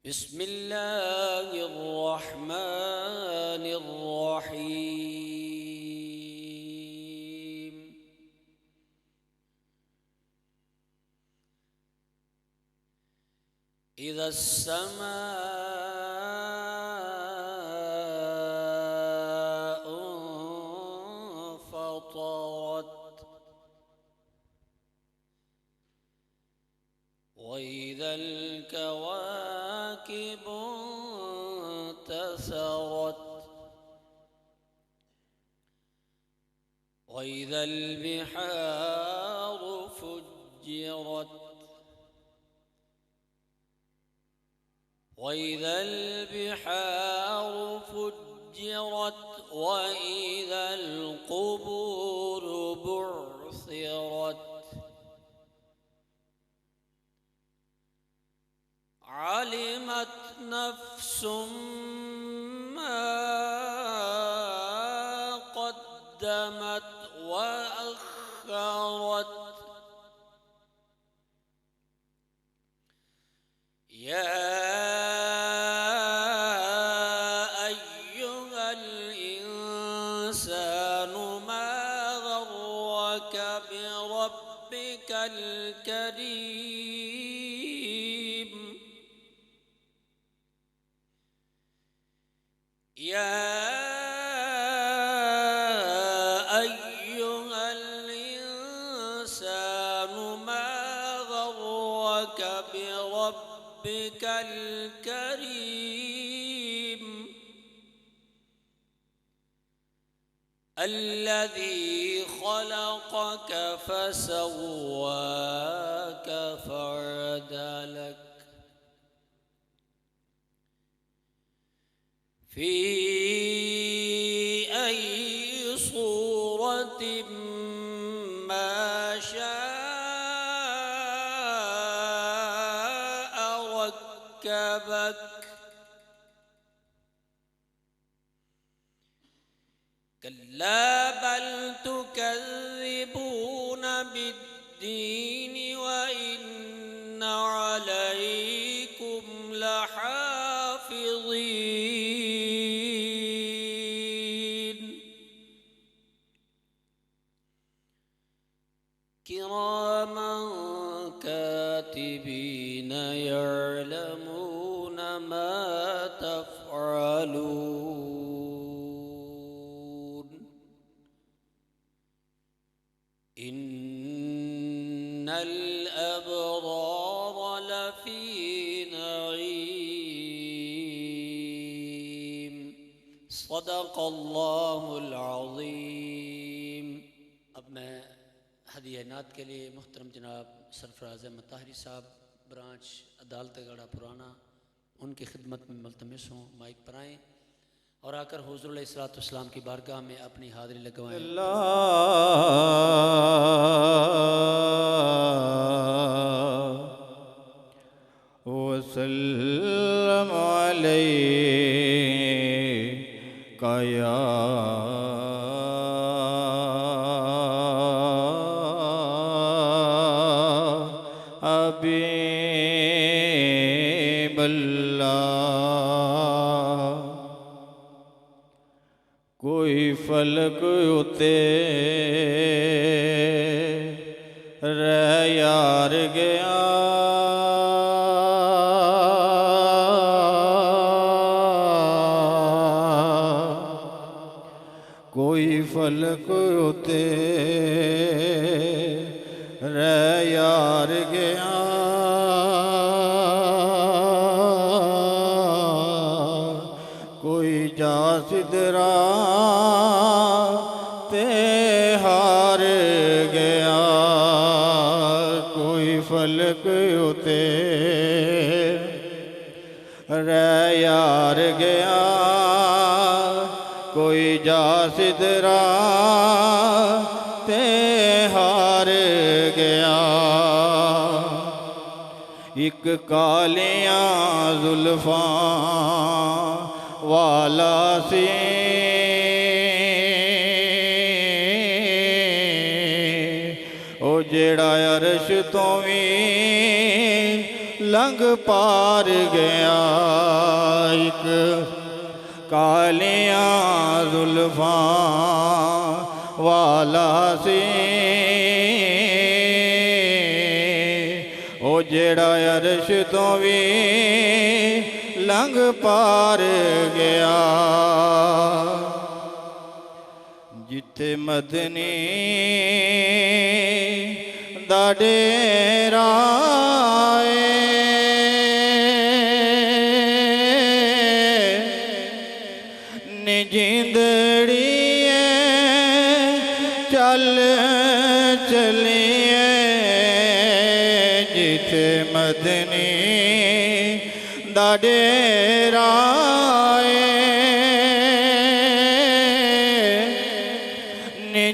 बिस्मिल्लाहिर्रहमानिर्रहीम। इज़्ज़स्समाउ फ़तरत वइज़ल कवाकिबु इंतसरत वइज़ल बिहारु फुज्जिरत वइज़ल बिहारु फुज्जिरत वइज़ल क़ुबूरु बु'सिरत अलिमत नफ्सुम मा क़द्दमत व अख़्ख़रत या अय्युहल इंसानु मा ग़र्रक बिरब्बिकल करीम या अय्युहल इंसानु मा ग़र्रक बिरब्बिकल करीम अल्लज़ी ख़लक़क फ़सव्वाक फ़अदलक फ़ी अय्यि सूरतिन मा शाअ रक्कबक कल्ला बल तुकज़्ज़िबून बिद्दीन व इन्न अलैकुम लहाफ़िज़ीन किरामन कातिबीन यअलमून मा तफ़अलून इन्नल अबरार लफ़ी नईम सदक़ल्लाहुल अज़ीम। अब मैं हदिया नात के लिए मुहतरम जनाब सरफराज अहमद ताहरी साहब ब्रांच अदालतगढ़ा पुराना उनकी खिदमत में मुल्तमिस हूँ। माइक पर आएँ और आकर हुज़ूर अलैहिस्सलाम की बारगाह में अपनी हाज़िरी लगवाएँ। वसल्लम अलैका या हबीबल्लाह। कोई फलक उते रह यार गया कोई फलक उते रह यार गया कोई जा सिदरा ते हार गया कोई फलक उते रह यार गया कोई जा सिदरा ते हार गया एक कालियां जुल्फां वाला सी ओ जेड़ा अरश तो भी लंघ पार गया। एक कालियां जुल्फां वाला सी ओ जेड़ा अर्श तो भी लंघ पार गया। जिथे मदनी दा डेरा जिंदड़िए चल चलिए जिथे मदनी दा डेरा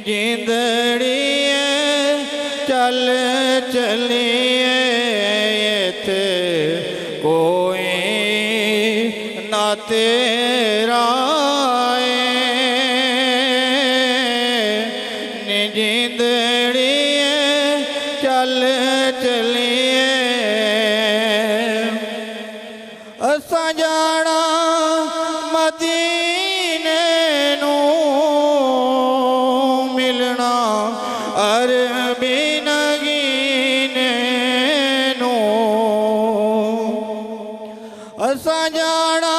जिंदड़िए चल चलिए इथे कोई ना तेरा जिंदड़िए चल चलिए असां जाना मदीने नू मिलना अरबी नगीने नू असां जाना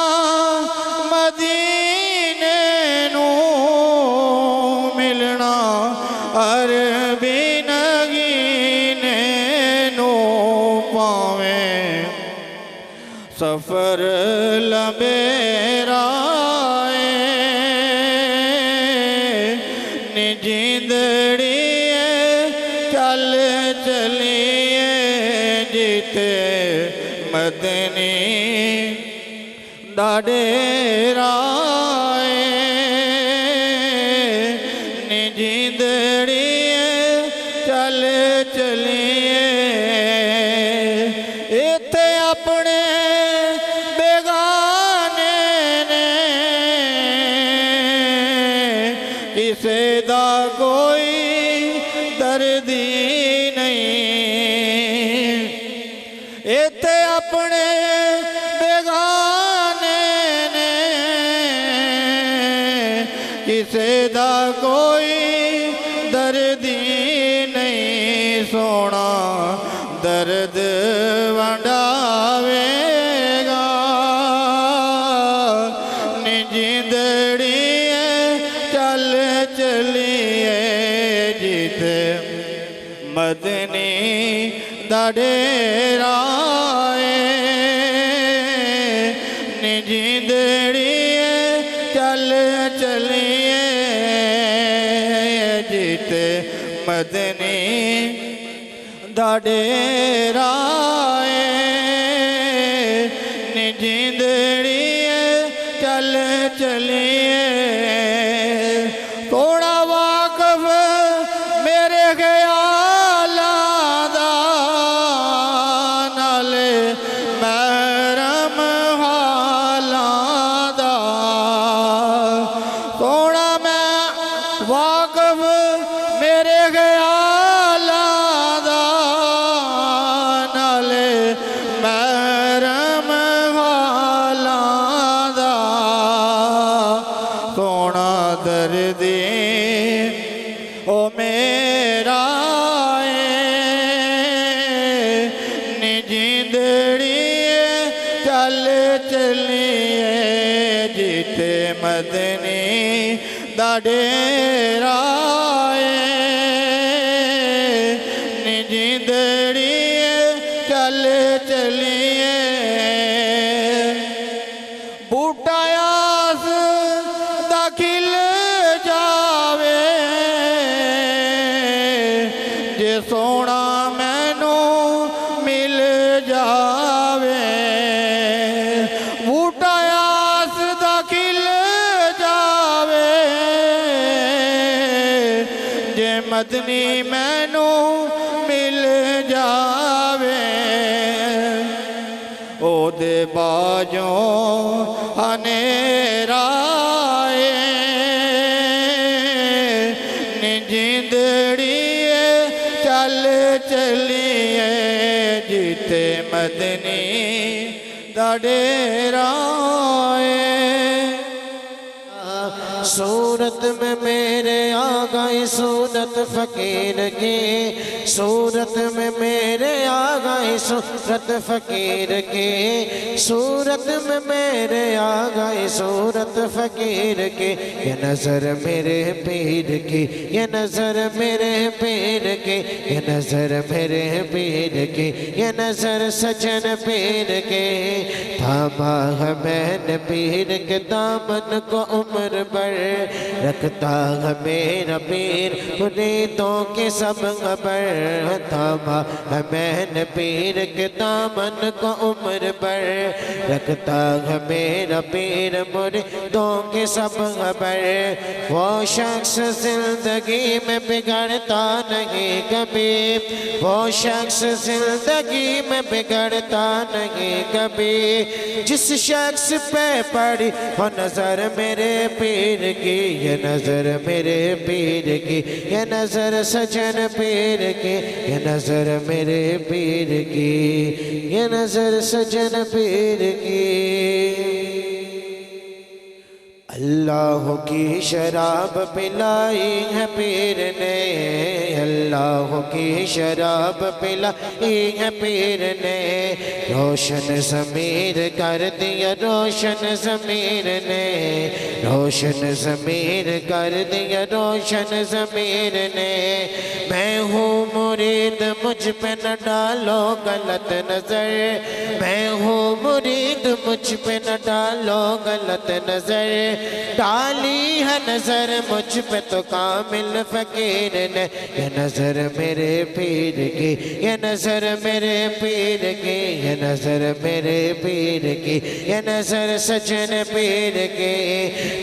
मदीने नू मिलना अरबी नगीने नू पावें सफर लंबेरा जिंदड़िए चल चलिए जिथे मदनी दा डेरा जिंदड़िए चल चलिए इथे अपने बेगाने ने किसे दा कोई दर्दी नहीं। इथे अपने बेगाने ने किसे दा कोई दर्दी नहीं। सोना दर्द वंडावेगा जिंदड़िए चल चलिए जिथे मदनी दा डेरा जिंदड़िए चल चलिए जिथे मदनी दा डेरा जिंदड़िए चल चलिए। थोड़ा वाकफ मेरे ख्यालां दा नाले महरम हालां दा थोड़ा मैं वाकफ मेरे ख्यालां दा नाले महरम हालां दा सोना दर्दी ओ मेरा जिंदड़िए चल चलिए जिथे मदनी दा डेरा जिंदड़िए चल चलिए। बूटा आस दा खिल जावे जे सोना मैनू मिल जावे। बूटा आस दा खिल जावे जे मदनी मैनू मिल जावे। ओदे बाजों हनेरा जिंदड़िए चल चलिए जिथे मदनी दा डेरा है। सूरत में मेरे आ गई सूरत फकीर की, सूरत में मेरे आ गई सूरत फकीर की, सूरत में मेरे आ गई सूरत फकीर की। ये नजर मेरे पीर की, ये नजर मेरे पीर की, ये नजर मेरे पीर की, ये नजर सजन पीर के। थामा है मैंने पीर के दामन को उम्र भर, रखता है मेरा पीर मुरीदों के सब खबर। थामा है मैंने पीर के दामन को उम्र भर, रखता है मेरा पीर मुरीदों के सब खबर। वो शख्स जिंदगी में बिगड़ता नहीं कभी, वो शख्स जिंदगी में बिगड़ता नहीं कभी, जिस शख्स पे पड़ी हो नजर मेरे पीर की। ये नजर मेरे पीर की, ये नजर सजन पीर की, ये नजर मेरे पीर की, ये नजर सजन पीर की। अल्लाह की शराब पिलाई है पीर ने, अल्लाह की शराब पिलाई है पीर ने। रोशन ज़मीर कर दिया रोशन ज़मीर ने, रोशन ज़मीर कर दिया रोशन ज़मीर ने। मैं हूँ मुरीद मुझ पे न डालो गलत नज़र, मैं हूँ मुरीद मुझ पे न डालो गलत नज़र। डाली है नजर मुझ पे तो कामिल फकीर ने। ये नजर मेरे पीर की, ये नजर मेरे पीर की, ये नजर मेरे पीर की, ये नजर सजन पीर की।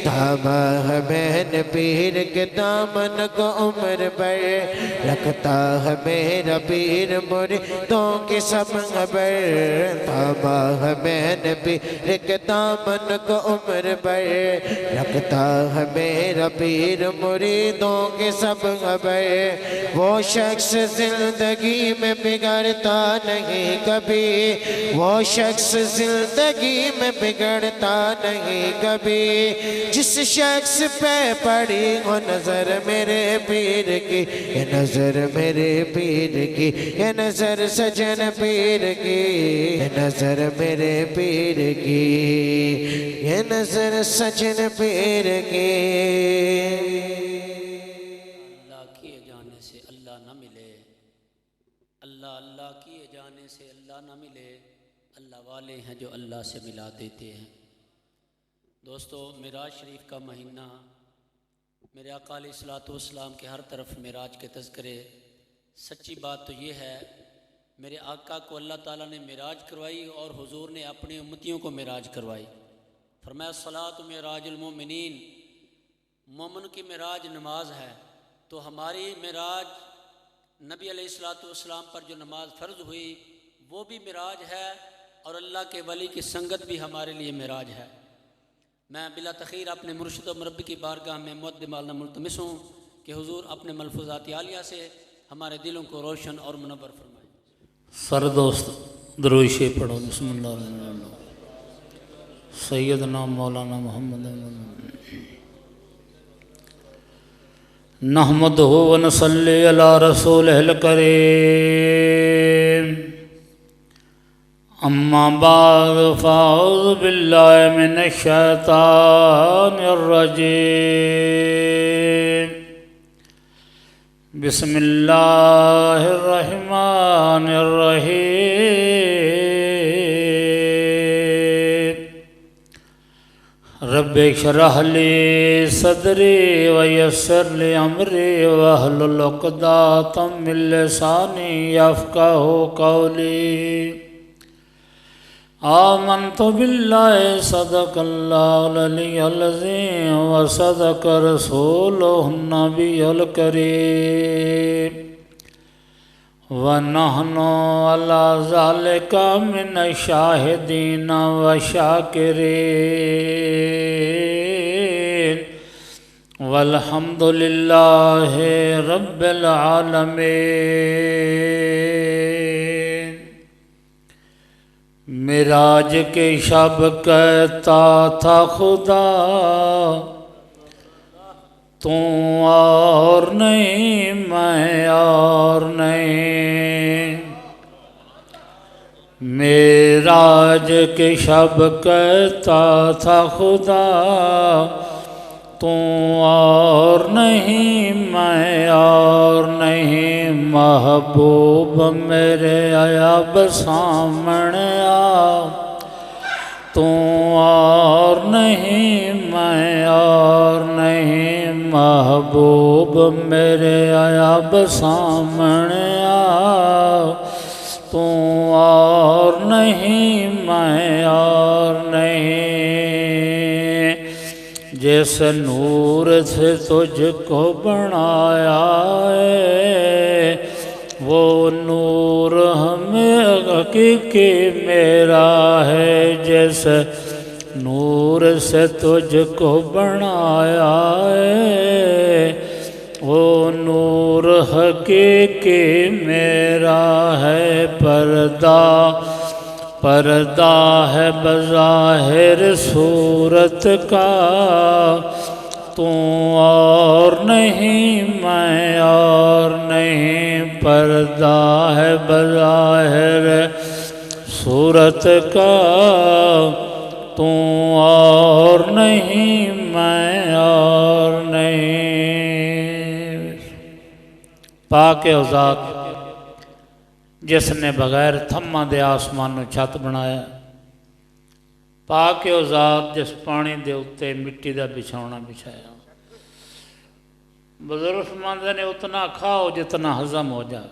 थामा है मैंने पीर के दामन को उम्र भर, रखता है मेरा पीर मुरीदों के सब खबर। थामा है मैंने पीर के दामन को उम्र भर, रखता है मेरा पीर मुरीदों के सब खबर। वो शख्स जिंदगी में बिगड़ता नहीं कभी, वो शख्स जिंदगी में बिगड़ता नहीं कभी, जिस शख्स पे पड़ी हो नजर मेरे पीर की। ये नजर मेरे पीर की, ये नजर सजन पीर की, ये नजर मेरे पीर की, ये नजर सजन पीर के। अल्लाह किए जाने से अल्लाह न मिले, अल्लाह अल्लाह किए जाने से अल्लाह न मिले। अल्लाह वाले हैं जो अल्लाह से मिला देते हैं। दोस्तों, मिराज शरीफ का महीना, मेरे आका अलैहिस्सलातु वस्सलाम के हर तरफ मिराज के तज़किरे। सच्ची बात तो ये है, मेरे आका को अल्लाह ताला ने मिराज करवाई और हुजूर ने अपनी उम्मतियों को मिराज करवाई। फरमाया सलात मिराजुल मोमिनीन, मोमिन की मिराज नमाज है। तो हमारी मिराज नबी अलैहिस्सलातु वस्सलाम पर जो नमाज फ़र्ज़ हुई वो भी मिराज है, और अल्लाह के वली की संगत भी हमारे लिए मिराज है। मैं बिला तख़ीर अपने मुर्शिद व मुरब्बी की बारगाह में मुक़द्दिमाना मुल्तमिस हूँ कि हुजूर अपने मलफूज़ात आलिया से हमारे दिलों को रोशन और मुनव्वर फरमाएं। सरदोस्त दुरूद शरीफ पढ़ो। बिस्मिल्लाह। सैयदना मौलाना मोहम्मद नहमदुहु व नसल्ली अला रसूलिल करीम। अम्मा बाद फ़अऊज़ु बिल्लाहि मिनश शैतानिर रजीम। बिस्मिल्लाहिर रहमानिर रहीम। रब्बि इश्रह ली सदरी व यस्सिर ली अमरी वहलुल उक़दतम मिन लिसानी यफ़क़हू क़ौली। आमन्तु बिल्लाहि सदक़ल्लाहुल अलियुल अज़ीम व सदक़ रसूलुहुन नबियुल करीम व नहनु अला ज़ालिका मिनश शाहिदीन व शाकिरीन वल्हम्दुलिल्लाहि रब्बिल आलमीन। मेराज के शब कहता था खुदा तू और नहीं मैं और नहीं। मेराज के शब कहता था खुदा तू और नहीं मैं और नहीं। महबूब मेरे आया सामने आ तू और नहीं मैं और नहीं। महबूब मेरे आया सामने आ तू और नहीं मैं और नहीं। जिस नूर से तुझको बनाया है वो नूर हमें हकीकी मेरा है। जिस नूर से तुझको बनाया है वो नूर हकीकी मेरा है। पर्दा है बज़ाहिर सूरत का तू और नहीं मैं और नहीं। पर्दा है बज़ाहिर सूरत का तू और नहीं मैं और नहीं। पाक ओ ज़ात जिसने बगैर थम्मा दे आसमान नूं छत बनाया। पाक ओ ज़ात जिस पानी दे उत्ते मिट्टी का बिछौना बिछाया। बुजुर्ग फरमांदे ने उतना खाओ जितना हजम हो जाए,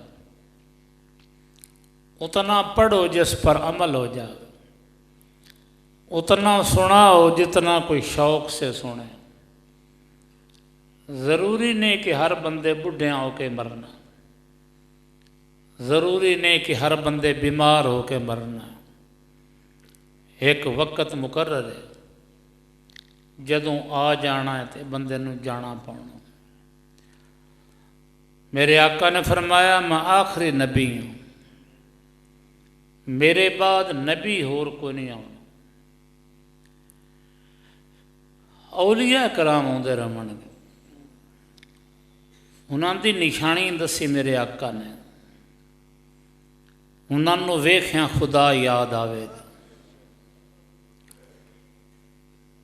उतना पढ़ो जिस पर अमल हो जाए, उतना सुनाओ जितना कोई शौक से सुने। ज़रूरी नहीं कि हर बंदे बुढ़े होके मरना, ज़रूरी नहीं कि हर बंदे बीमार होके मरना। एक वक्त मुकर्रर है जदों आ जाना है तो बंदे नूं जाना पाउना। मेरे आका ने फरमाया मैं आखिरी नबी हूँ, मेरे बाद नबी होर को नहीं आना। औलिया कराम आउंदे रहणगे, उन्होंने निशानी दसी मेरे आका ने, उन्होंने वेख्या खुदा याद आवेगा।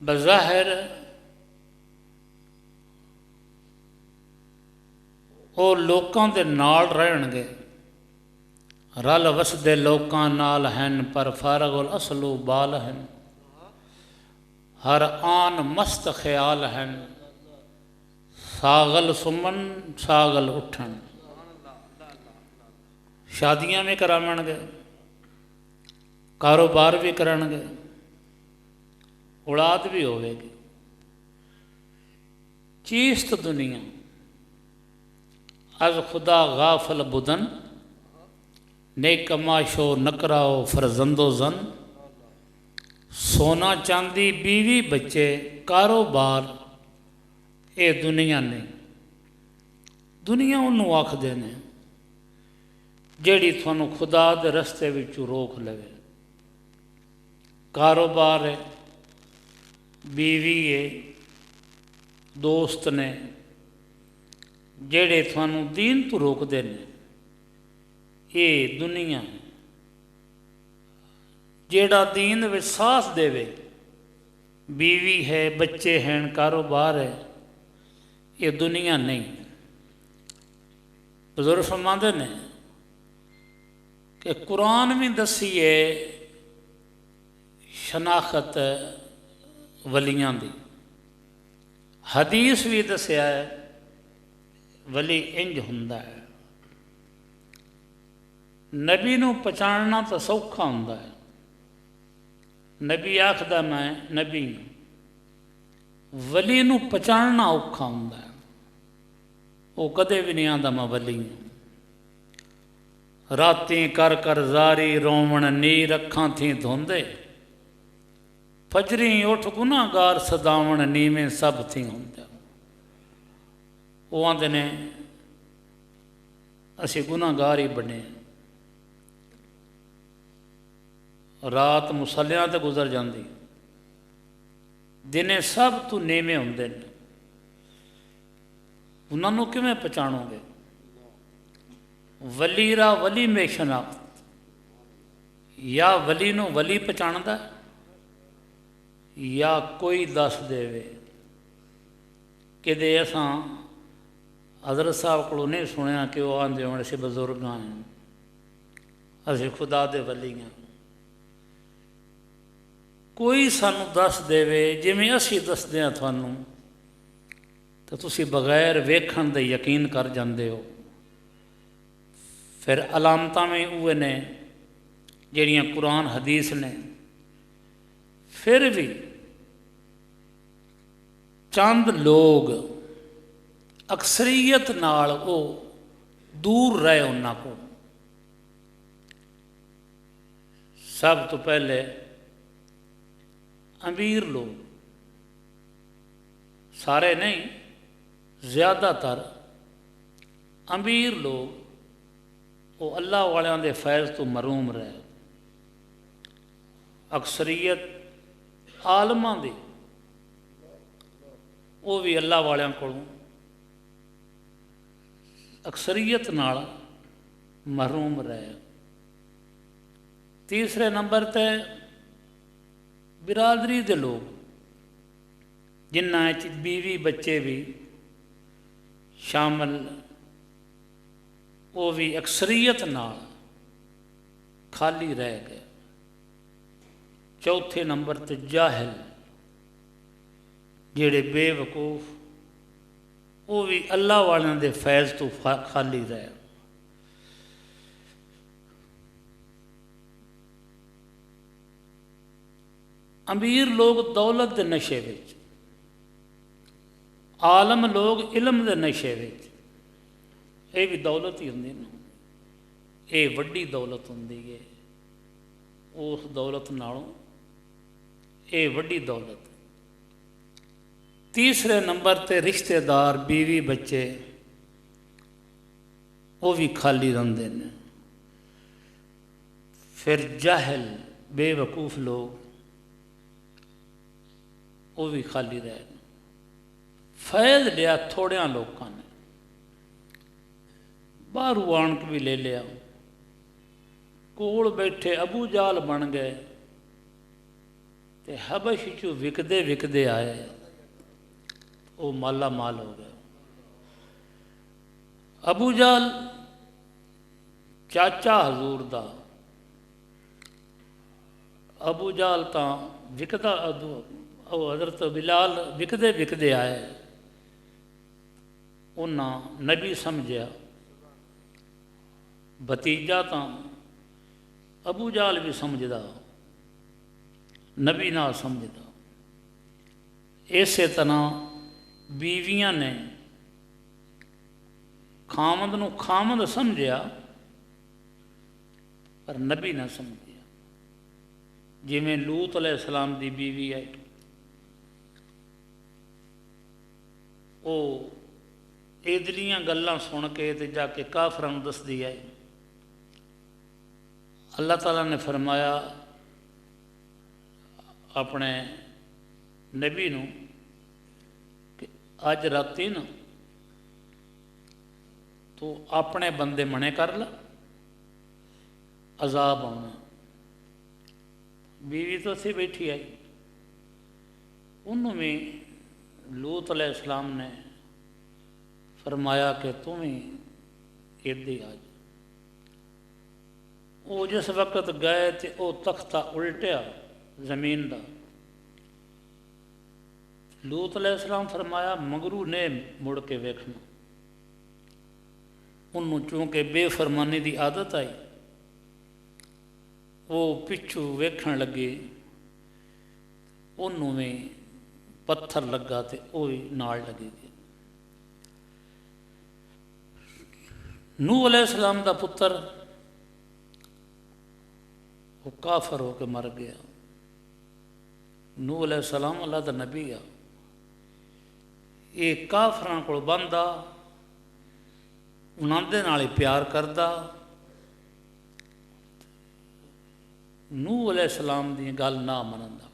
बज़ाहिर वो लोगों के नाल रहणगे, रल वसदे लोगों नाल हैं पर फारगुल असलू बाल हैं। हर आन मस्त ख्याल हैं, सागल सुमन सागल उठन। शादियां भी करावणगे, कारोबार भी करनगे, औलाद भी होवेगी। चीस्त दुनिया अज खुदा गाफल बुदन, नेक कमाशो नकराओ फरजंदो जन। सोना चांदी बीवी बच्चे कारोबार ये दुनिया नहीं। दुनिया उन्होंने आखदे ने जिहड़ी तुहानूं खुदा दे रस्ते विचों रोक लवे। कारोबार है, बीवी है, दोस्त ने जिहड़े तुहानूं दीन तो रोकदे ने, ये दुनिया है। जेड़ा दीन विच साथ देवे, बीवी है, बच्चे हैं, कारोबार है, ये दुनिया नहीं। बुजुर्ग फरमांदे ने कि कुरान भी दसी है शनाखत वलियां दी, हदीस भी दसिया है वली इंज हुंदा है। नबी नूं पहचानना तो सौखा हुंदा है। नबी आखदा मैं नबी हूं, वली नूं पहचानना औखा हुंदा है। वो कदे भी नहीं आंदा मैं वली हूं। राती कर कर जारी रोवण नीर अखां थी धोंदे, फजरी उठ गुनाहगार सदावण नीवें सब थी हुंदा। वो आंदे ने असीं गुनाहगार ही बने। रात मुसलियां ते गुजर जाती, दिने सब तो नेमे होंदे ने, उन्होंने किवें पहचाणोगे? वली रा वली में शनाख्त, या वली नूं वली पहचाणदा या कोई दस देवे कि असां हज़रत साहब को नहीं सुनिया कि वह आंदे होण असीं बजुर्ग हाँ, असीं खुदा दे वली हाँ। कोई सानू दस देवे जिवें असीं दसदे हां तुहानूं, तो तुसीं बगैर वेखण दे यकीन कर जांदे हो। फिर अलामतां में उहे ने जिहड़ियां कुरान हदीस ने, फिर भी चंद लोग अक्सरीयत नाल वो दूर रहे उन्हां को। सब तो पहले अमीर लोग, सारे नहीं, ज़्यादातर अमीर लोग वो अल्लाह वालियां दे फैज़ तो मरूम रहे। अक्सरीयत आलमां दी वो भी अल्लाह वालियां कोलों अक्सरीयत नाल महरूम रहे। तीसरे नंबर ते बिरादरी दे लोग, जिन्हां च बीवी बच्चे भी शामिल, वो भी अक्सरीयत नाल खाली रह गए। चौथे नंबर ते जाहिल, जेड़े बेवकूफ, वो भी अल्लाह वालियां दे फैज़ तो खाली रहे। अमीर लोग दौलत दे नशे विच, आलम लोग इलम दे नशे विच। ये भी दौलत ही होंदी ना, ये वड्डी दौलत होंदी है। उस दौलत नालों ये वड्डी दौलत। तीसरे नंबर ते रिश्तेदार, बीवी बच्चे, वो भी खाली रहिंदे ने। फिर जाहिल बेवकूफ लोग, वो भी खाली रहे। फैज़ लिया थोड़िया लोगों ने, बाहरों आन के भी ले लिया। कोल बैठे अबू जाल बन गए, ते हबश चू विकदे विकदे आए, वो माला माल हो गए। अबू जाल चाचा हजूर दा, अबू जाल तो विकदा, हज़रत बिलाल विकदे विकदे आए, उन्हें नबी समझिया। भतीजा तो अबू जाल भी समझदा, नबी नाल समझदा। इस तरह बीवियां ने खामद नूं खामद समझिया, पर नबी ना समझिया। जिवें लूत अलैहिस्सलाम दी बीवी है, वो इदलियां गल्लां सुन के ते जाके काफरां नूं दसदी है। अल्लाह ताला ने फरमाया अपने नबी नूं कि अज राती ना तो अपने बंदे मने कर ला, अजाब आना। बीवी तो उत्थे बैठी आई, उन्होंने भी लूत अलैहिस्सलाम ने फरमाया कि तुम ही इदे आ जा। वो जिस वक्त गए तो वो तख्ता उल्टिया जमीन का। लूत अलैहिस्सलाम फरमाया मगरू ने मुड़ के वेखना। उन्होंने चूँकि बेफरमानी की आदत आई, वो पिछू वेखण लगे, उन्होंने पत्थर लगा तो वो भी नाल लगी गई। नूह अलैहिस्सलाम का पुत्र वो काफर होकर मर गया। नूह अलैहिस्सलाम अल्लाह का नबी आ, ये काफरां कोल बंदा, उन्हां दे नाल ही प्यार करदा, ਨੂਹ अलैहिस्सलाम दी गल ना मनन दा।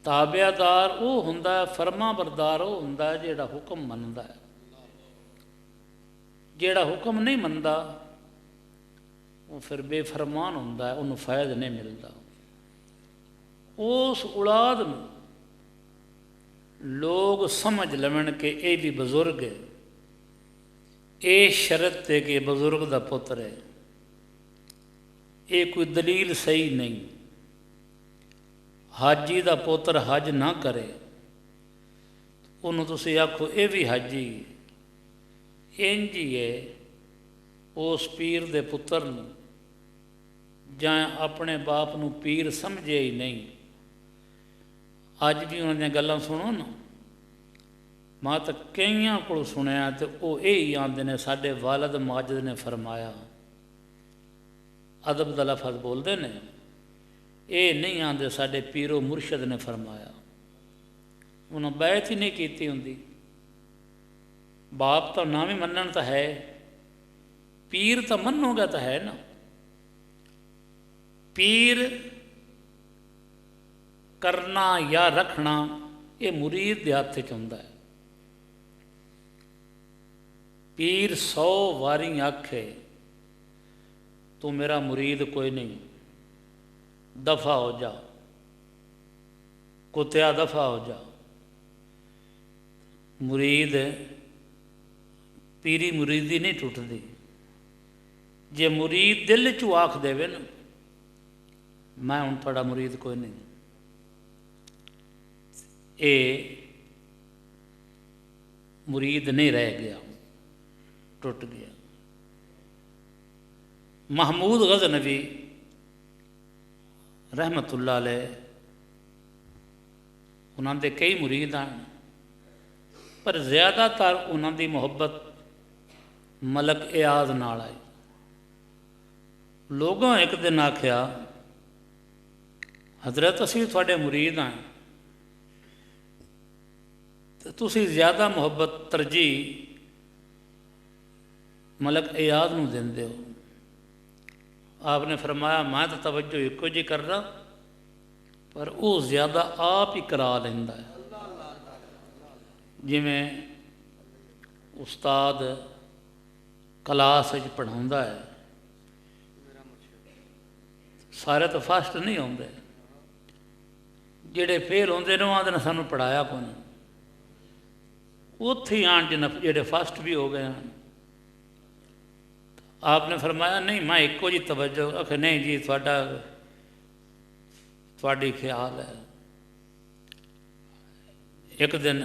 ताबेदार वो हुंदा है, फरमा बरदार वो हुंदा है जिहड़ा हुक्म मनदा है। जिहड़ा हुक्म नहीं मनदा वो फिर बेफरमान हुंदा है, उन्होंने फैज़ नहीं मिलता। उस औलाद नूं लोग समझ लवन कि ये भी बजुर्ग है, ये शरत है कि बजुर्ग का पुत्र है, ये कोई दलील सही नहीं। हाजी का पुत्र हज ना करे, उन्होंने तुसी आखो ये भी हाजी, इंज ही है। उस पीर दे पुत्र नूं जां अपने बाप नूं पीर समझे ही नहीं। अज भी उन्होंने गल्लां सुनो ना, मैं तो कईयां को सुनिया तो वो यही आंदे ने साडे वालद माजिद ने फरमाया, अदब दा लफज बोलते ने, ये नहीं आंदे साडे पीरो मुर्शद ने फरमाया। उन्होंने बैत ही नहीं की होंदी। बाप तो ना भी मनन तो है, पीर तो मनोगा तो है ना। पीर करना या रखना ये मुरीद के हथ च हुंदा है। पीर 100 वारी आखे तू मेरा मुरीद कोई नहीं, दफा हो जा, कुत्या दफा हो जा। मुरीद पीरी मुरीदी नहीं टुटती। जे मुरीद दिल चू आख देवे ना मैं हुण तुहाडा मुरीद कोई नहीं, ये मुरीद नहीं रह गया, टुट गया। महमूद गज़नवी रहमतुल्लाह अलैह उन्होंने कई मुरीद हैं, पर ज़्यादातर उन्होंने मुहब्बत मलक एयाज नाल आई। लोगों एक दिन आख्या, हजरत असी थोड़े मुरीद हैं, तो तुसी ज़्यादा मुहब्बत तरजीह मलक एयाज नूं देंदे हो। आपने फरमाया मैं तो तवज्जो एको जी कर रहा, पर वो ज़्यादा आप ही करा लेंदा है। जिमें उस्ताद क्लास पढ़ाउंदा है, सारे तो फस्ट नहीं आते, जेड़े फेल होंदे ने आंदे सानू पढ़ाया कौन, उत्थे आन जिन्हें जेड़े फस्ट भी हो गए हैं। आपने फरमाया नहीं मैं एको जी तवज्जो, आखे नहीं जी थोड़ी ख्याल है। एक दिन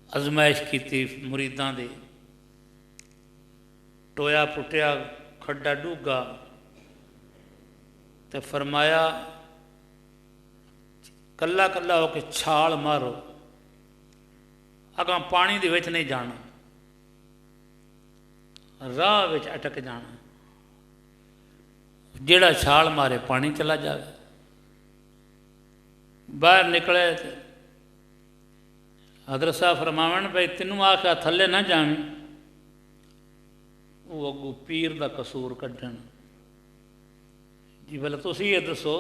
अजमाइश की मुरीदां दी, टोया पुटिया खड्डा डूगा, तो फरमाया कला कला होके छाल मारो, अगां पानी दे विच नहीं जाना, राह विच अटक जाना, जेड़ा छाल मारे पानी चला जाए। बाहर निकले हजरत साहब फरमावन भाई तेनू आख्या थले ना जावी, वो अगू पीर का कसूर कढ़न जी। भला तुसी ये दसो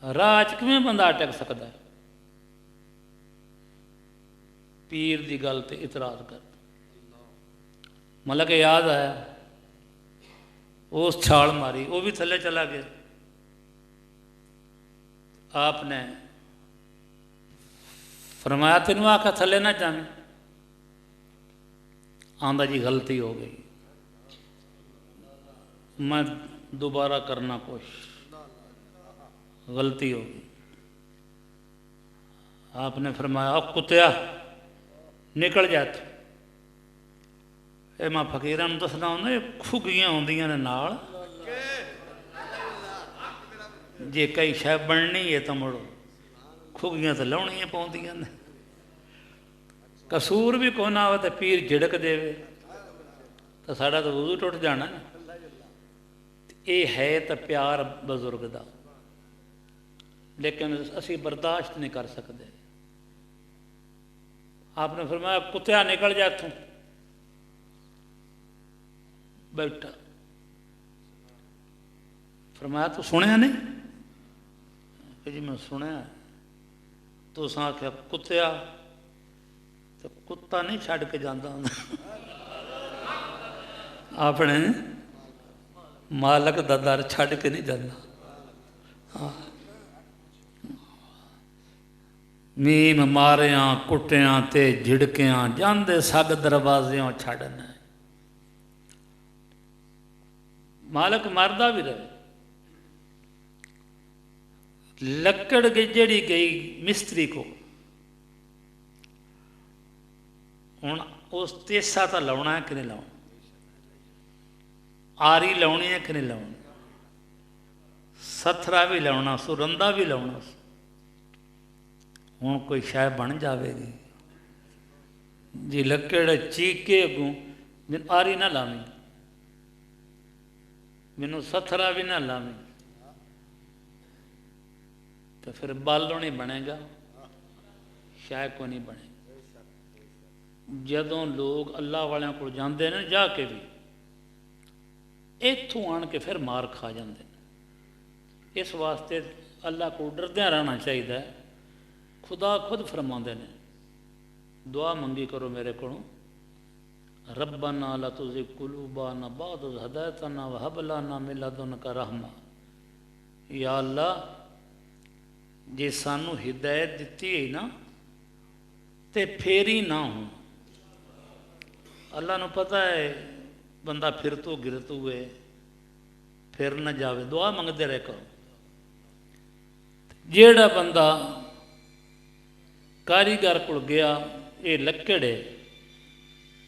राह च किवें बंदा अटक सकता है? पीर की गल ते इतराज कर। मलक याद आया, उस छाल मारी, वो भी थले चला गया। आपने फरमाया तेन आखा थले ना जाने, आंदा जी गलती हो गई, मैं दोबारा करना कोशिश, गलती हो गई। आपने फरमाया अब कुत्या निकल जा तू। ये मैं फकीरां नूं दसदा हुंदा, खुगियां होंदियां ने नाल, जे कई शै बननी है तो मुड़ो खुगियां तो लाउणियां पौंदियां ने। कसूर भी कोई ना हो तो पीर झिड़क देवे तो साड़ा तो वज़ू टुट जाना। ये है तो प्यार बजुर्ग का, लेकिन असी बर्दाश्त नहीं कर सकते। आपने फरमाया कुत्या निकल जा तू। बैठा फरमाया तू सुनिया नहीं? कि जी मैं सुनिया। तुस आख्या कुत्तिया, तो कुत्ता नहीं छड़ के जाता अपने मालक दा दर छड़ के नहीं जाता। हाँ मीम मारिया कुटिया ते झिड़किया जाते सग दरवाजियों छड़ना। मालक मरदा भी रहे। लकड़ जड़ी गई मिस्त्री को, हुण उस तेसा तो लाउना है कि नहीं लाउना, आरी लाउनी है कि नहीं लाउनी, सथरा भी लाउना सो, रंदा भी लाउना सो। हुण कोई शायद बन जाएगी जी लकड़ चीके अगों मैनू आरी ना लावी, मैनू सथरा भी ना लावी, तो फिर बालों नहीं बनेगा, शायद को नहीं बनेगा। जदों लोग अल्लाह वालियां को जाते हैं जाके भी इत्थों आन के फिर मार खा जाते हैं। इस वास्ते अल्लाह को डरद्या रहना चाहिए। खुदा खुद फरमाते हैं दुआ मंगी करो मेरे को, रब्बना ला तुज़िग़ क़ुलूबना बअद इज़ हदैतना व हब लना मिन लदुनका रहमा। या अल्लाह जे सानू हिदायत दिती है ना तो फिर ही ना हो। अल्लाह नू पता है बंदा फिर तो गिरत हुए फिर न जावे, दुआ मंगते रहे करो। जेड़ा बंदा कारीगर को गया, ये लकड़ है,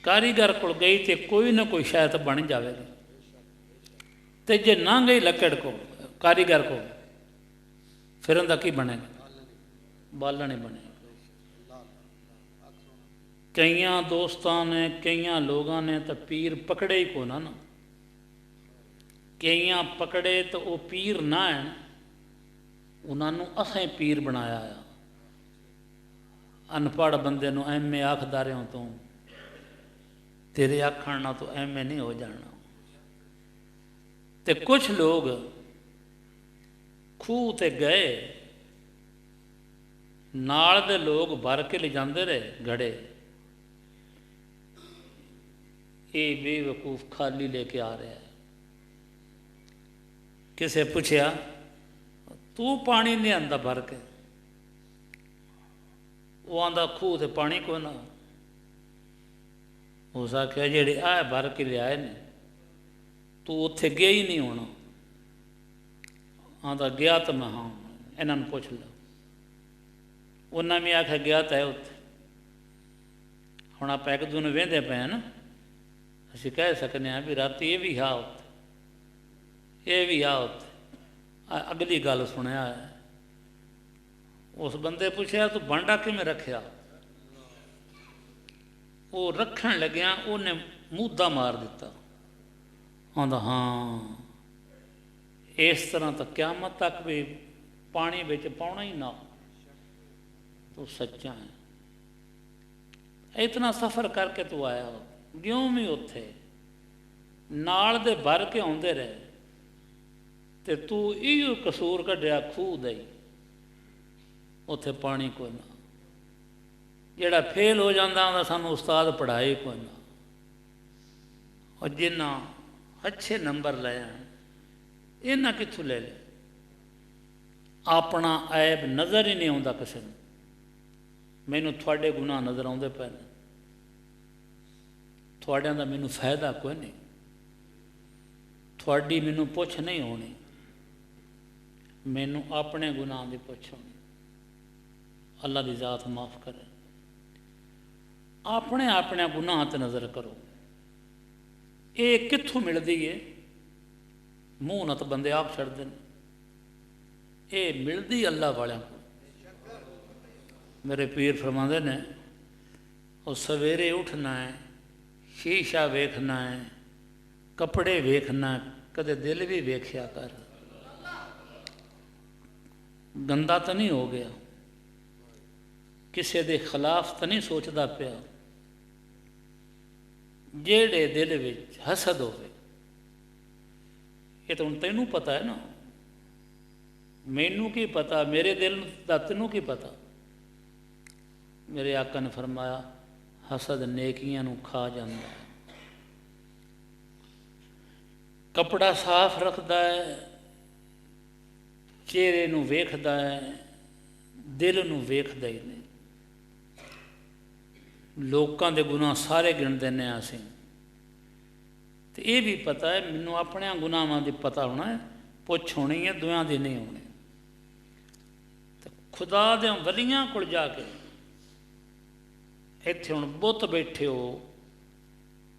कारीगर को गई तो कोई ना कोई शायद बन जाएगी, तो जे ना गई लकड़ को कारीगर को फिर उनका की बनेगा, बाला नहीं बनेगा। कई दोस्तों ने कई लोगों ने तो पीर पकड़े ही को ना, कई पकड़े तो वो पीर ना है, उन्होंने असें पीर बनाया है। अनपढ़ बंदे नूं MA आखदारियों तो तेरे आखण ना तो MA नहीं हो जाना। तो कुछ लोग खूह ते गए, नाल दे लोग भर के ले जाते रहे घड़े, ये बेवकूफ खाली लेके आ रहा है। किसे पूछया तू पानी नहीं आंदा भर के, वो आंदा खूह ते पानी को ना। उस आख्या जेड़े आ भर के लियाए ने तू उत्थे गया ही नहीं होना। आंदा गया तो मैं हाँ, इन्होंने पूछ लो। उन्हें भी आख्या गया तो है उत्थे। हुण आप एक दूसरे वेंदे पे ना, असीं कह सकते हैं भी राती ये भी हा उत्थे, ये भी हा उत्थे। अगली गल सुनिया है, उस बंदे पूछया तू भांडा किवें रखिया? वो रखन लग्या उन्हें मूदा मार दिता। आंदा हाँ इस तरह तो क्यामत तक भी पानी बिच पाउणा ही ना, तू सच्चा है। इतना सफ़र करके तू आया, ज्यों भी उत्थे नाल दे भर के आउंदे रहे, ते तू इहो कसूर कढ़िया खूह दा ही, उत्थे पानी कोई ना। जेड़ा फेल हो जाता उन्हें सानू उस्ताद पढ़ाए कोई ना, और जिन्ना अच्छे नंबर ले इन्ना कित्थों ले ले। अपना ऐब नज़र ही नहीं आता किसी को। मैनू थोड़े गुनाह नज़र आते पे ने, थोड़ियां दा मैनू फायदा कोई नहीं, थोड़ी मैनू पुछ नहीं होनी, मैनू अपने गुनाह की पुछ होनी। अल्लाह की जात माफ़ करे। अपने अपने गुनाह ते नज़र करो। ये कित्थों मिलती है? मूँह न तो बंदे आप छड़ते हैं, ये मिलती अल्लाह वालियां को। मेरे पीर फरमाते ने और सवेरे उठना है, शीशा वेखना है, कपड़े वेखना, कदे दिल भी वेख्या कर, गंदा तो नहीं हो गया, किसी के खिलाफ तो नहीं सोचता पिया। जेड़े दिल विच हसद होवे, ये तो हुण तैनूं पता है ना, मैनू की पता, मेरे दिल दा तैनू की पता। मेरे आका ने फरमाया हसद नेकियां नू खा जाता है। कपड़ा साफ रखता है, चेहरे नू वेखदा है, दिल नू वेखदा ही नहीं। लोगों के गुनाह सारे गिन देने असीं, तो ये भी पता है मैनू अपने गुनाहों की पता होना है, पुछ होनी है, दुआं की नहीं होनी। तो खुदा दे वलियां कोल जाके इत्थे हुण बुत बैठे हो,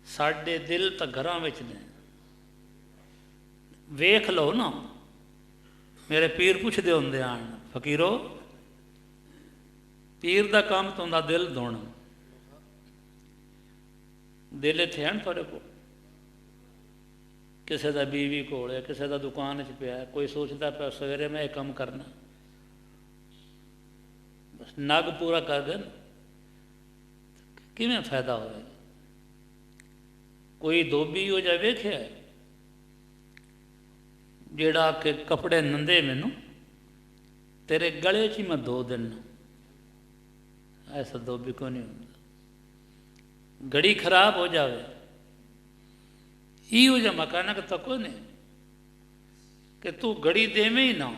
साडे दिल तो घरां विच ने, वेख लो ना। मेरे पीर पुछदे हुंदे आन, फकीरो पीर दा काम तो हुंदा दिल धोना। दिल इत्थे है थोड़े को, किसी का बीवी कोल है, किसी का दुकान च पिया, कोई सोचता पिया सवेरे मैं एक काम करना, बस नग पूरा कर गए, किवें फायदा होएगा। कोई धोबी हो जाए वेख्या जेड़ा के कपड़े नंदे मैनू तेरे गले च ही मैं धो देना, ऐसा धोबी को नहीं होता। घड़ी खराब हो जाए इो जा मकाना के तको ने कि तू घड़ी देवे ही ना,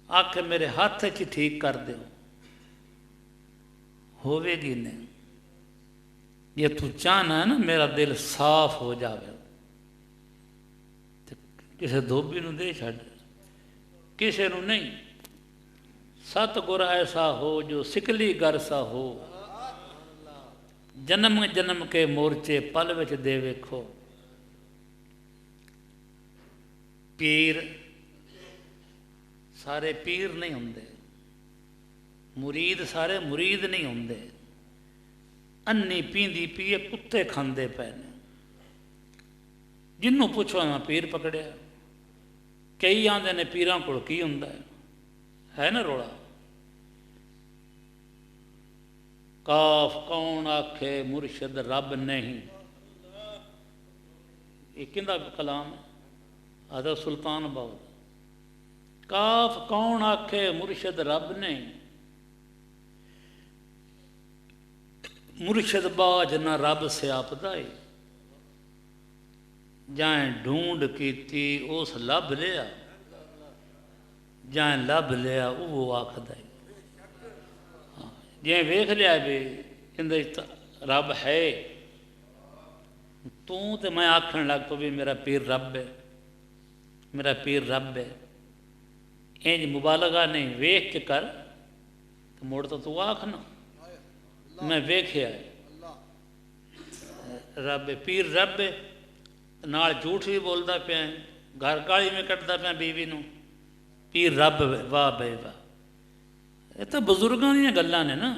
आख मेरे हाथ च ठीक कर दे, होवेगी नहीं। ये तू चाहना है ना मेरा दिल साफ हो जाए, तो किसी धोबी नूं दे छड़, किसी नूं नहीं। सतगुर ऐसा हो जो सिकली गर सा हो, जन्म जन्म के मोर्चे पल विच दे वेखो। पीर सारे पीर नहीं होंदे, मुरीद सारे मुरीद नहीं होंदे। अन्नी पींदी पीए कुत्ते खांदे पे ने, जिन्हों पुछो मैं पीर पकड़िया। कई आंदे ने पीरां कोल की हुंदा है ना रोला। काफ कौन आखे मुर्शद रब नहीं, ये किंदा कलाम है, हज़रत सुल्तान बाहू। काफ कौन आखे मुर्शद रब नहीं, मुर्शद बाज ना रब सियापदा है। जाए ढूंढ कीती उस लभ लिया, जाए लभ लिया वो आखदा है। जे वेख लिया भी इंदे रब है, तू तो मैं आखन लग पो भी मेरा पीर रब है, मेरा पीर रब है। इंज मुबालगा नहीं, वेख के कर तो मुड़ तो तू आख ना मैं वेख्या रब है, पीर रब है। नाल झूठ भी बोलता पिया, घर गाली में कटदा पिया बीवी नूं, पीर रब वाह बे वाह। ये तो बजुर्गों दी गल्लां ने ना,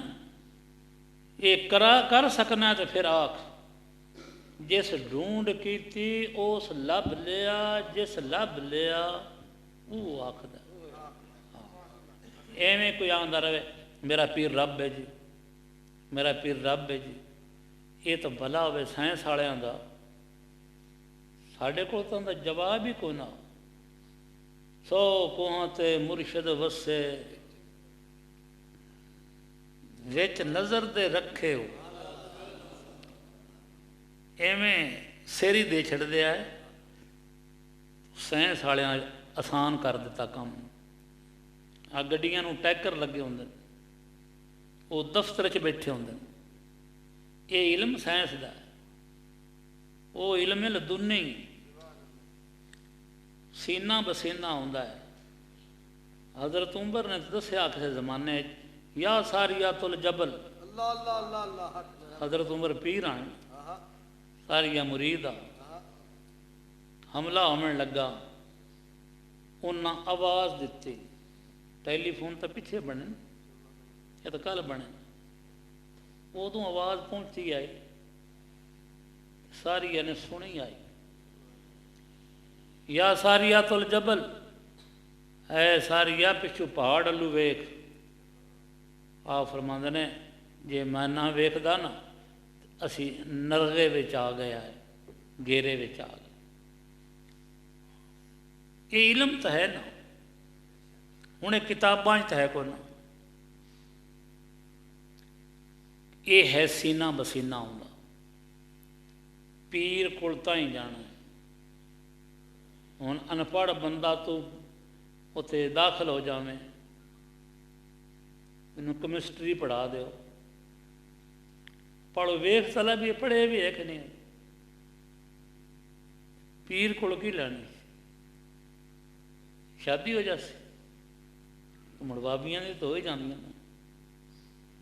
ये करा कर सकना तो फिर आख। जिस ढूंढ कीती उस लभ लिया, जिस लभ लिया वो आखदा। एवें कोई आंदा रहे मेरा पीर रब है जी, मेरा पीर रब है जी, ये तो भला होवे साइंस वालियां दा। साढ़े को तो जवाब ही कोई ना। 100 कोहां ते मुर्शद वसे, विच नज़र दे रखे हो। एवें सिर ही दे छड़ दिया है। साइंस वालियां आसान कर दिता काम। आ गड्डियां नूं टैकर लगे होंदे, वो दफ्तर च बैठे होंदे। ये इलम साइंस दा, वो इलम लदुनी सीना बसीना आउंदा है। हज़रत उमर ने दस्या किसी जमाने या सारिया तुल जबल, हज़रत उमर पीर आए, सारिया मुरीद आ, हमला होने लगा। उन्हें आवाज़ दी, टेलीफोन तो पिछे बने, ये तो कल बने। उदों आवाज़ पहुंची आई, सारिया ने सुनी आई, या सारिया तुल जबल, है सारिया पिछू पहाड़ अल्लू वेख। आ फरमांदे ने जे मैं ना वेखदा ना असी नरगे विच आ गया है, घेरे विच आ गए। ये इलम तो है ना। हुण ये किताबां च है कोई ना, ये है सीना बसीना आउंदा। पीर कोल तां ही जाना। हुण अनपढ़ बंदा तू उत्थे दाखिल हो जावे, मैनूं कैमिस्ट्री पढ़ा दो, पढ़ो वेख चला भी पढ़े भी है कि नहीं। पीर कोल की लैनी, शादी हो जासी मुड़ बाबियां दी तो हो ही जांदियां ने,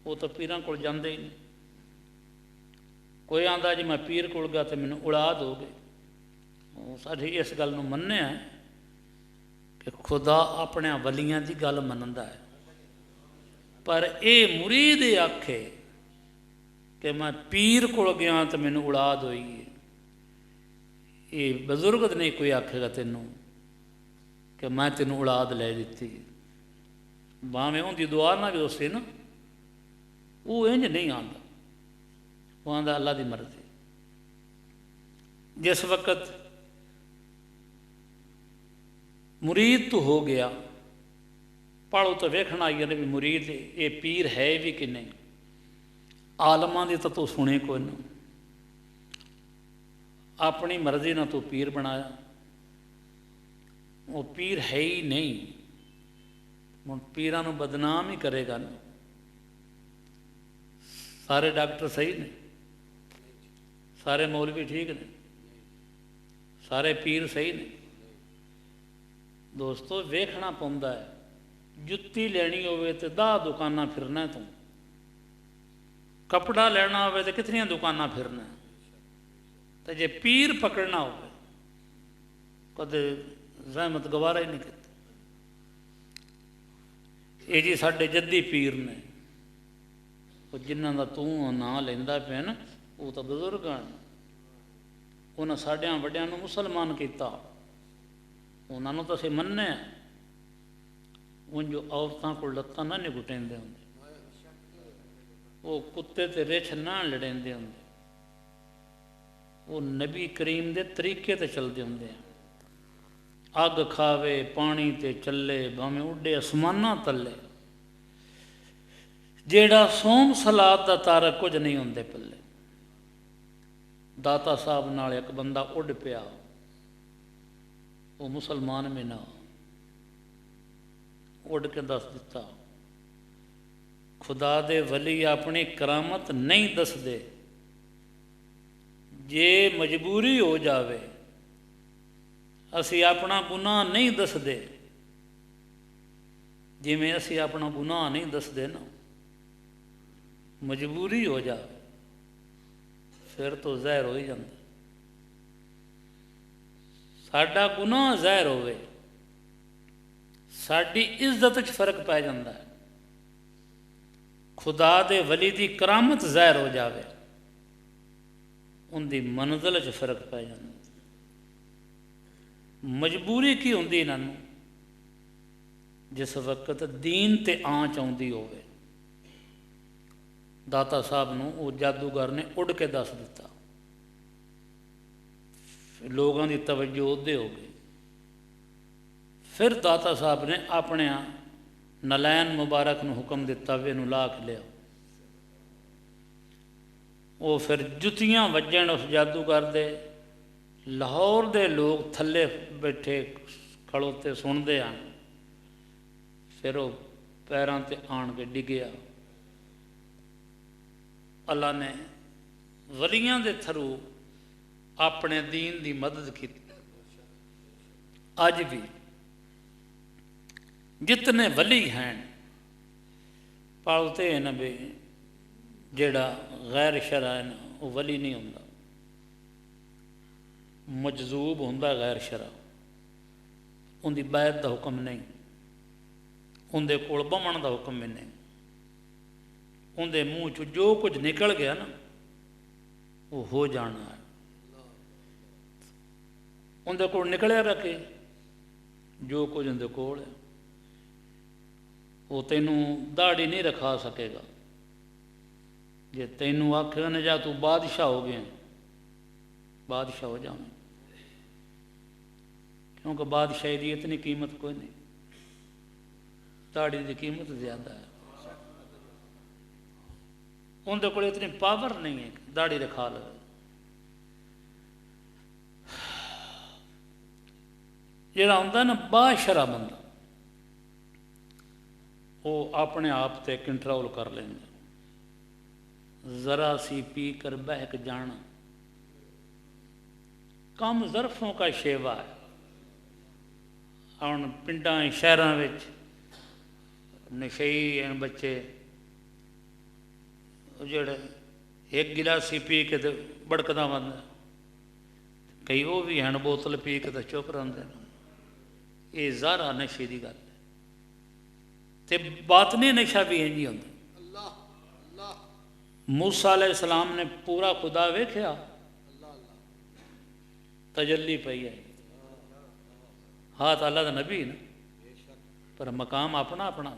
वो तो पीरां कोल जांदे ही नहीं। कोई आंदा जी मैं पीर कोल गया तो मैनूं उड़ा दोगे। साडी इस गल नूं मन्निया कि खुदा अपने वलियां की गल मनदा है, पर यह मुरीद आखे कि मैं पीर कोल गया तो मैनूं उड़ा दोई। ये बजुर्ग नहीं कोई आखेगा तेनों कि मैं तेनों औलाद लै दी, भावें उनकी दुआ ना भी उसे ना, वो इंज नहीं आता। वो आंदा अल्लाह की मर्जी। जिस वक्त मुरीद तो हो गया, पढ़ो तो वेखना आई ने भी मुरीद ये पीर है भी कि नहीं। आलमां दी तो तू सुने कोई ना, अपनी मर्जी ना तू पीर बनाया, वो पीर है ही नहीं। हुण पीरां नूं बदनाम ही करेगा ना। सारे डॉक्टर सही ने, सारे मौलवी ठीक ने, सारे पीर सही ने। दोस्तों वेखना पौंदा है। जुत्ती लेनी होवे ते 10 दुकानां फिरना तू, कपड़ा लेना होवे ते कितनियां दुकानां फिरना, तो जे पीर पकड़ना हो कदे जहमत गवारा ही नहीं करते। ये जी साडे जद्दी पीर ने, जिन्हां दा तू नां लैंदा पिया ना, वो तो बजुर्ग हैं। उन्हें साढ़िया वड्डियां नूं मुसलमान किया, उन्होंने तो असीं मन्ने। उन जो औरतों को लत्तां ना नहीं घुटेंदे होंदे, वो कुत्ते ते रिछ ना लड़ेंदे होंदे, वो नबी करीम दे तरीके ते चलते होंदे हैं। अग खावे पानी ते चले, भावें उड्डे आसमानां तले, जेड़ा सोम सलाद दा तारा कुछ नहीं होंदे पल्ले। दाता साहब नाल एक बंदा उड़ पिया, वो मुसलमान में ना, उड़ के दस दिता खुदा दे वली अपनी करामत नहीं दसदे। जे मजबूरी हो जावे असी अपना गुनाह नहीं दसदे, जिमें असी अपना गुनाह नहीं दसदे ना, मजबूरी हो जाए फिर तो ज़हर हो ही जाता। साडा गुनाह ज़हर होवे, साडी इज्जत च फर्क पै जाता है। खुदा दे वली दी करामत ज़ाहिर हो जावे, उनकी मंजिल च फर्क पै जाता। मजबूरी की होंदी इन्हां, जिस वक्त दीन ते आँच आउंदी होवे। दाता साहब नूं वो जादूगर ने उड़ के दस दिता, लोगों की तवज्जो उदे हो गई। फिर दाता साहब ने अपने नलैन मुबारक नूं हुक्म दिता भी इनू ला के लिया। वो फिर जुतियां वजन उस जादूगर दे, लाहौर दे लोग थले बैठे खड़ोते सुनते हैं। फिर वो पैरों ते आन के डिगया। अल्लाह ने वलियां दे थरू अपने दीन की मदद की। अज भी जितने वली हैं पालते हैं न भी, जेड़ा गैर शरा है ना वो वली नहीं होंदा, मजजूब होंदा गैर शरा। उनकी बैत का हुक्म नहीं, उनके कोल बमन का हुक्म भी नहीं। उनके मूँह चो जो कुछ निकल गया ना वो हो जाना है। उनके कोल निकलिया रखे जो कुछ उनके कोल है, वो तेनू दाढ़ी नहीं रखा सकेगा। जे तेनू आखेगा ना जा तू बादशाह हो गया, बादशाह हो जाए, क्योंकि बादशाही की इतनी कीमत कोई नहीं। दाढ़ी की कीमत ज़्यादा है, उनके को इतनी पावर नहीं है कि दाढ़ी रखा ले। जोड़ा होंगे ना बाशरा बंदा, वो अपने आप से कंट्रोल कर लेंगे। ज़रा सी पी कर बहक जाना कम ज़रफ़ों का शेवा है। हम पिंडा शहरों में नशई हैं बच्चे, जोड़े एक गिलासी पी के तो बड़कदा बंद, कई वो भी हैं बोतल पी के तो चुप रहिंदे ने। ये ज़ारा नशे की गल है, ते बातनी नशा भी इंज ही होंदा। मूसा अलैहिस्सलाम ने पूरा खुदा वेख्या, तजल्ली पई है। हाथ अल्लाह का नबी ना, पर मकाम अपना अपना।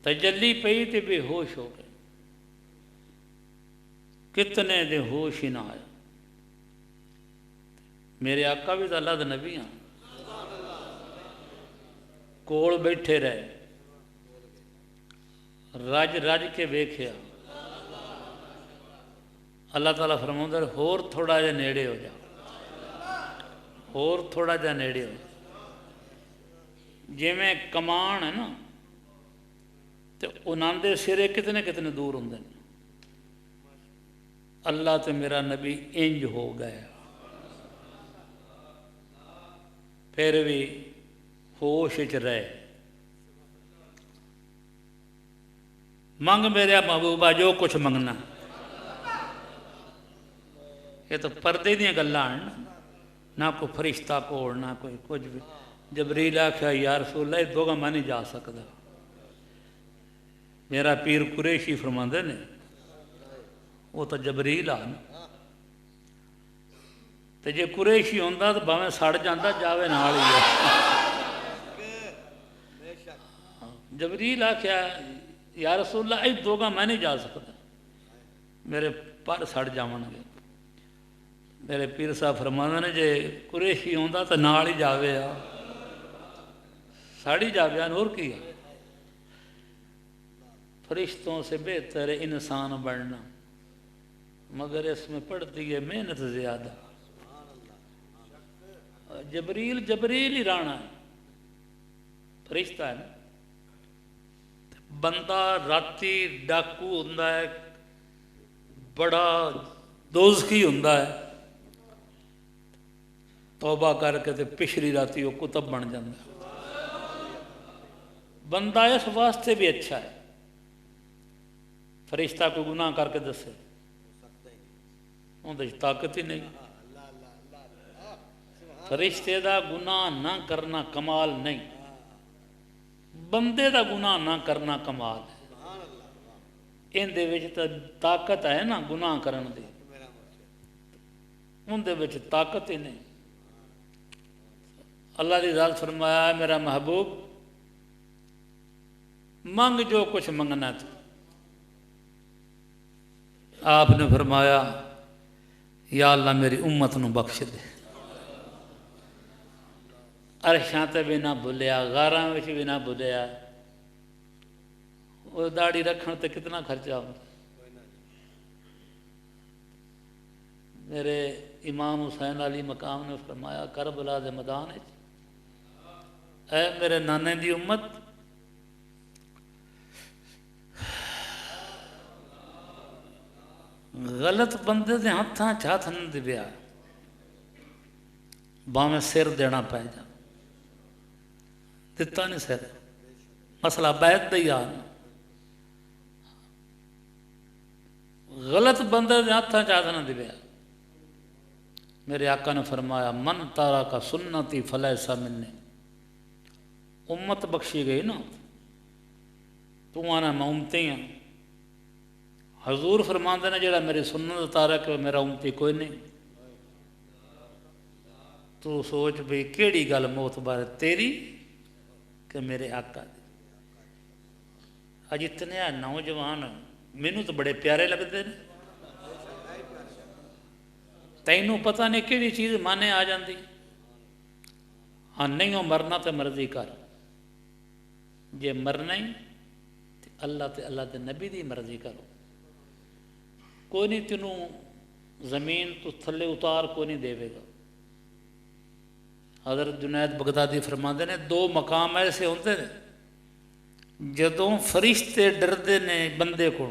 तजल्ली पई तो बेहोश हो गए, कितने दे होश ही ना आया। मेरे आका भी तो अल्लाह के नबी हाँ, कोल बैठे रहे, रज रज के वेख्या। अल्लाह ताला फरमाउंदा होर थोड़ा जिहा नेड़े हो जा, होर थोड़ा जिहा नेड़े हो। जिवें कमान है ना, तो उन्हां दे सिरे कितने कितने दूर होंदे ने। अल्लाह ते मेरा नबी इंज हो गया, फिर भी होश च रहे। मंग मेरा महबूबा जो कुछ मंगना। ये तो पर्दे दी गल्लां हैं ना, कोई फरिश्ता कोल ना कोई कुछ भी। जबरील आख्या या रसूल अल्लाह दोगा मैं नहीं जा सकता। मेरा पीर कुरैशी फरमांदे ने वो तो जबरील आ ना, तो जे कुरैशी होंदा तो भावें सड़ जाता, जावे नाल ही है। जबरील आख्या या रसूल अल्लाह दोगा मैं नहीं जा सकता, मेरे पर सड़ जावणगे। मेरे पीर साहब फरमांदे ने जे कुरैशी आंदा तो नाल ही जावे, सड़ ही जावे, और की है। फरिश्तों से बेहतर इंसान बनना, मगर इसमें पड़ती है मेहनत ज़्यादा। जबरील जबरील ही राणा है, फरिश्ता है ना। बंदा राती डाकू होंदा है, बड़ा दोज़खी होंदा है, तौबा करके तो पिछली राती वो कुतब बन जाता। बंदा इस वास्ते भी अच्छा है, फरिश्ता कोई गुनाह करके दसे उन्हें ताकत ही नहीं। फरिश्ते का गुनाह ना करना कमाल नहीं, बंदे का गुनाह ना करना कमाल है। इहदे विच तो ताकत है ना गुनाह करन दी, उहदे विच ताकत ही नहीं। अल्लाह की ज़ात फरमाया मेरा महबूब मंग जो कुछ मंगना तू। आपने फरमाया या अल्लाह मेरी उम्मत नूं बख्श दे। अरशां ते भी ना भुलिया, गारां विच भी ना भुलिया। वो दाढ़ी रखने ते कितना खर्चा होता। मेरे इमाम हुसैन अली मकाम ने फरमाया करबला दे मैदान विच, ऐ मेरे नाने दी उम्मत, गलत बंदे के हाथां च हथ न दिव्या, भावें सिर देना पै जा। दिता नहीं सिर, मसला बैत दा ही आ। गलत बंदे के हाथां च हथ न दिव्या। मेरे आका ने फरमाया मन तारा का सुन्नती फलैसा मिन्नी। उम्मत बख्शी गई ना, तू आना मैं उम्मती हाँ। हजूर फरमाते ने जेड़ा मेरी सुन्नत उतारा कि मेरा उम्मती कोई नहीं। तू सोच भी केड़ी गल मौत बारे तेरी कि मेरे आका दी। अज इतने नौजवान मैनू तो बड़े प्यारे लगते हैं, तैनू पता नहीं कि चीज़ माने आ जाती। हाँ नहीं हो मरना तो मर्जी कर, जे मरना ही तो अल्लाह ते अल्लाह के नबी की मर्जी करो। कोई नहीं तेनों जमीन तो थले उतार कोई नहीं देवेगा। हज़रत जुनैद बगदादी फरमाते ने दो मकाम ऐसे होंगे ने जदों फरिश्ते डरते ने बंदे को।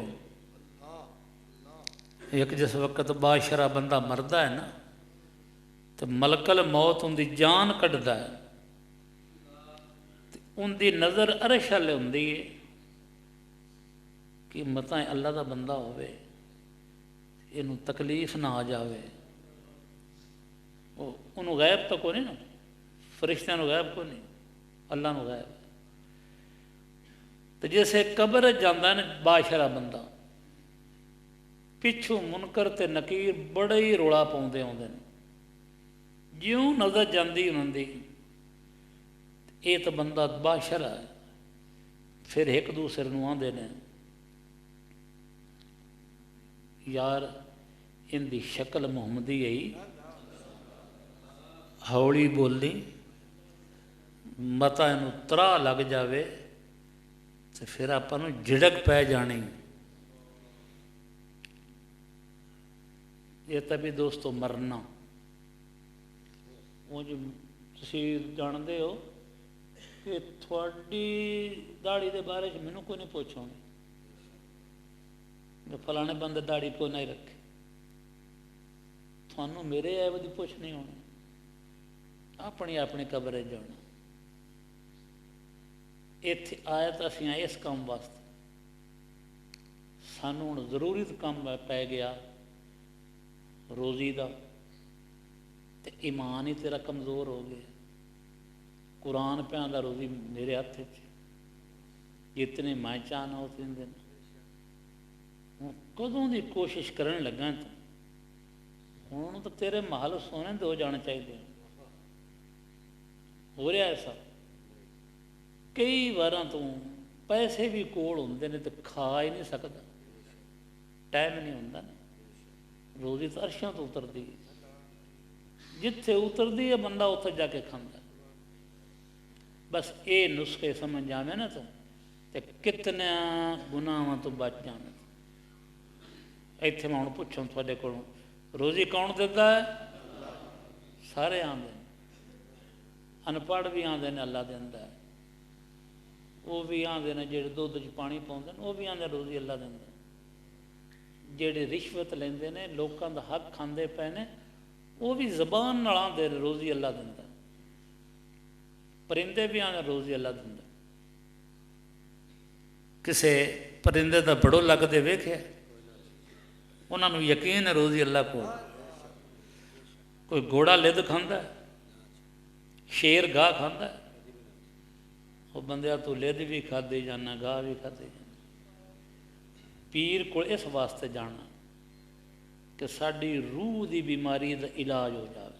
एक जिस वक्त बादशाह बंदा मरदा है ना तो मलकल मौत उनकी जान कढ़दा है, उनकी नज़र अरश वाले होंदी है कि मता अल्लाह का बंदा होवे, इनू तकलीफ ना आ जाए। उन्होंने गैब तो को नहीं ना, फरिश्तियां गैब को नहीं, अल्लाह को गैब। तो जैसे कब्र जाता है बादशाह बंदा, पिछू मुनकर ते नकीर बड़े ही रौला पाते आते हैं। ज्यों नज़र जाती उन्होंने ये तो बंदा बादशाह है। फिर एक दूसरे को आते हैं यार इनकी शक्ल मुहम्मदी आई, हौली बोली मता इनू त्राह लग जाए तो फिर आपां झिड़क पै जानी। ये तभी दोस्तों मरना वो जो तुसी जानते हो कि थोड़ी दाड़ी के बारे मैनू कोई नहीं पूछोगे, फलाने बंदे दाड़ी को नहीं रखे, थानू मेरे ऐब की पुछ नहीं होनी, अपनी अपनी कब्रे जाना। इत्थे आया तो असीं आए इस काम वास्ते, सानू हुण जरूरी काम पै गया रोज़ी का, तो ईमान ही तेरा कमज़ोर हो गया। कुरान पे आंदा रोज़ी मेरे हथ च, जितने मैं चाहना उतने दिन। हूँ कदों की कोशिश करन लगा तू, हूँ तो तेरे महल सोने दो जाने चाहिए। हो रहा ऐसा कई बार तू पैसे भी कोल होंदे ने तो खा ही नहीं सकता, टाइम नहीं होंदा ना। रोज़ी तो अर्शां तो उतरती है, जिथे उतरती है बंदा उत्थे जाके खांदा। बस ये नुस्खे समझ जावे ना तो कितने गुनाहां तो बच जावे। इत्थे मैं हुण पुछां तुहाडे कोलों रोज़ी कौन दिंदा है? सारे आंदे, अनपढ़ भी आंदे ने अल्लाह दिंदा है, वो भी आंदे ने जिहड़े दुध च पानी पाउंदे ने, वो भी आंदे रोज़ी अल्लाह दिंदा। जिहड़े रिश्वत लेंदे ने लोकां दा हक खांदे पे ने, वो भी जबान नाल आंदे ने रोज़ी अल्लाह दिंदा। परिंदे भी आंदे रोज़ी अल्लाह दिंदा। किसे परिंदे दा बड़ो लगदे वेखिआ, उन्होंने यकीन है रोज़ी अल्लाह को। कोई घोड़ा लिद खांदा, शेर गाह खांदा, वो बंदिया तू लिद भी खाधी जाना गाह भी खाधी जाना। पीर को इस वास्ते जाना कि साड़ी रूह की बीमारी का इलाज हो जाए,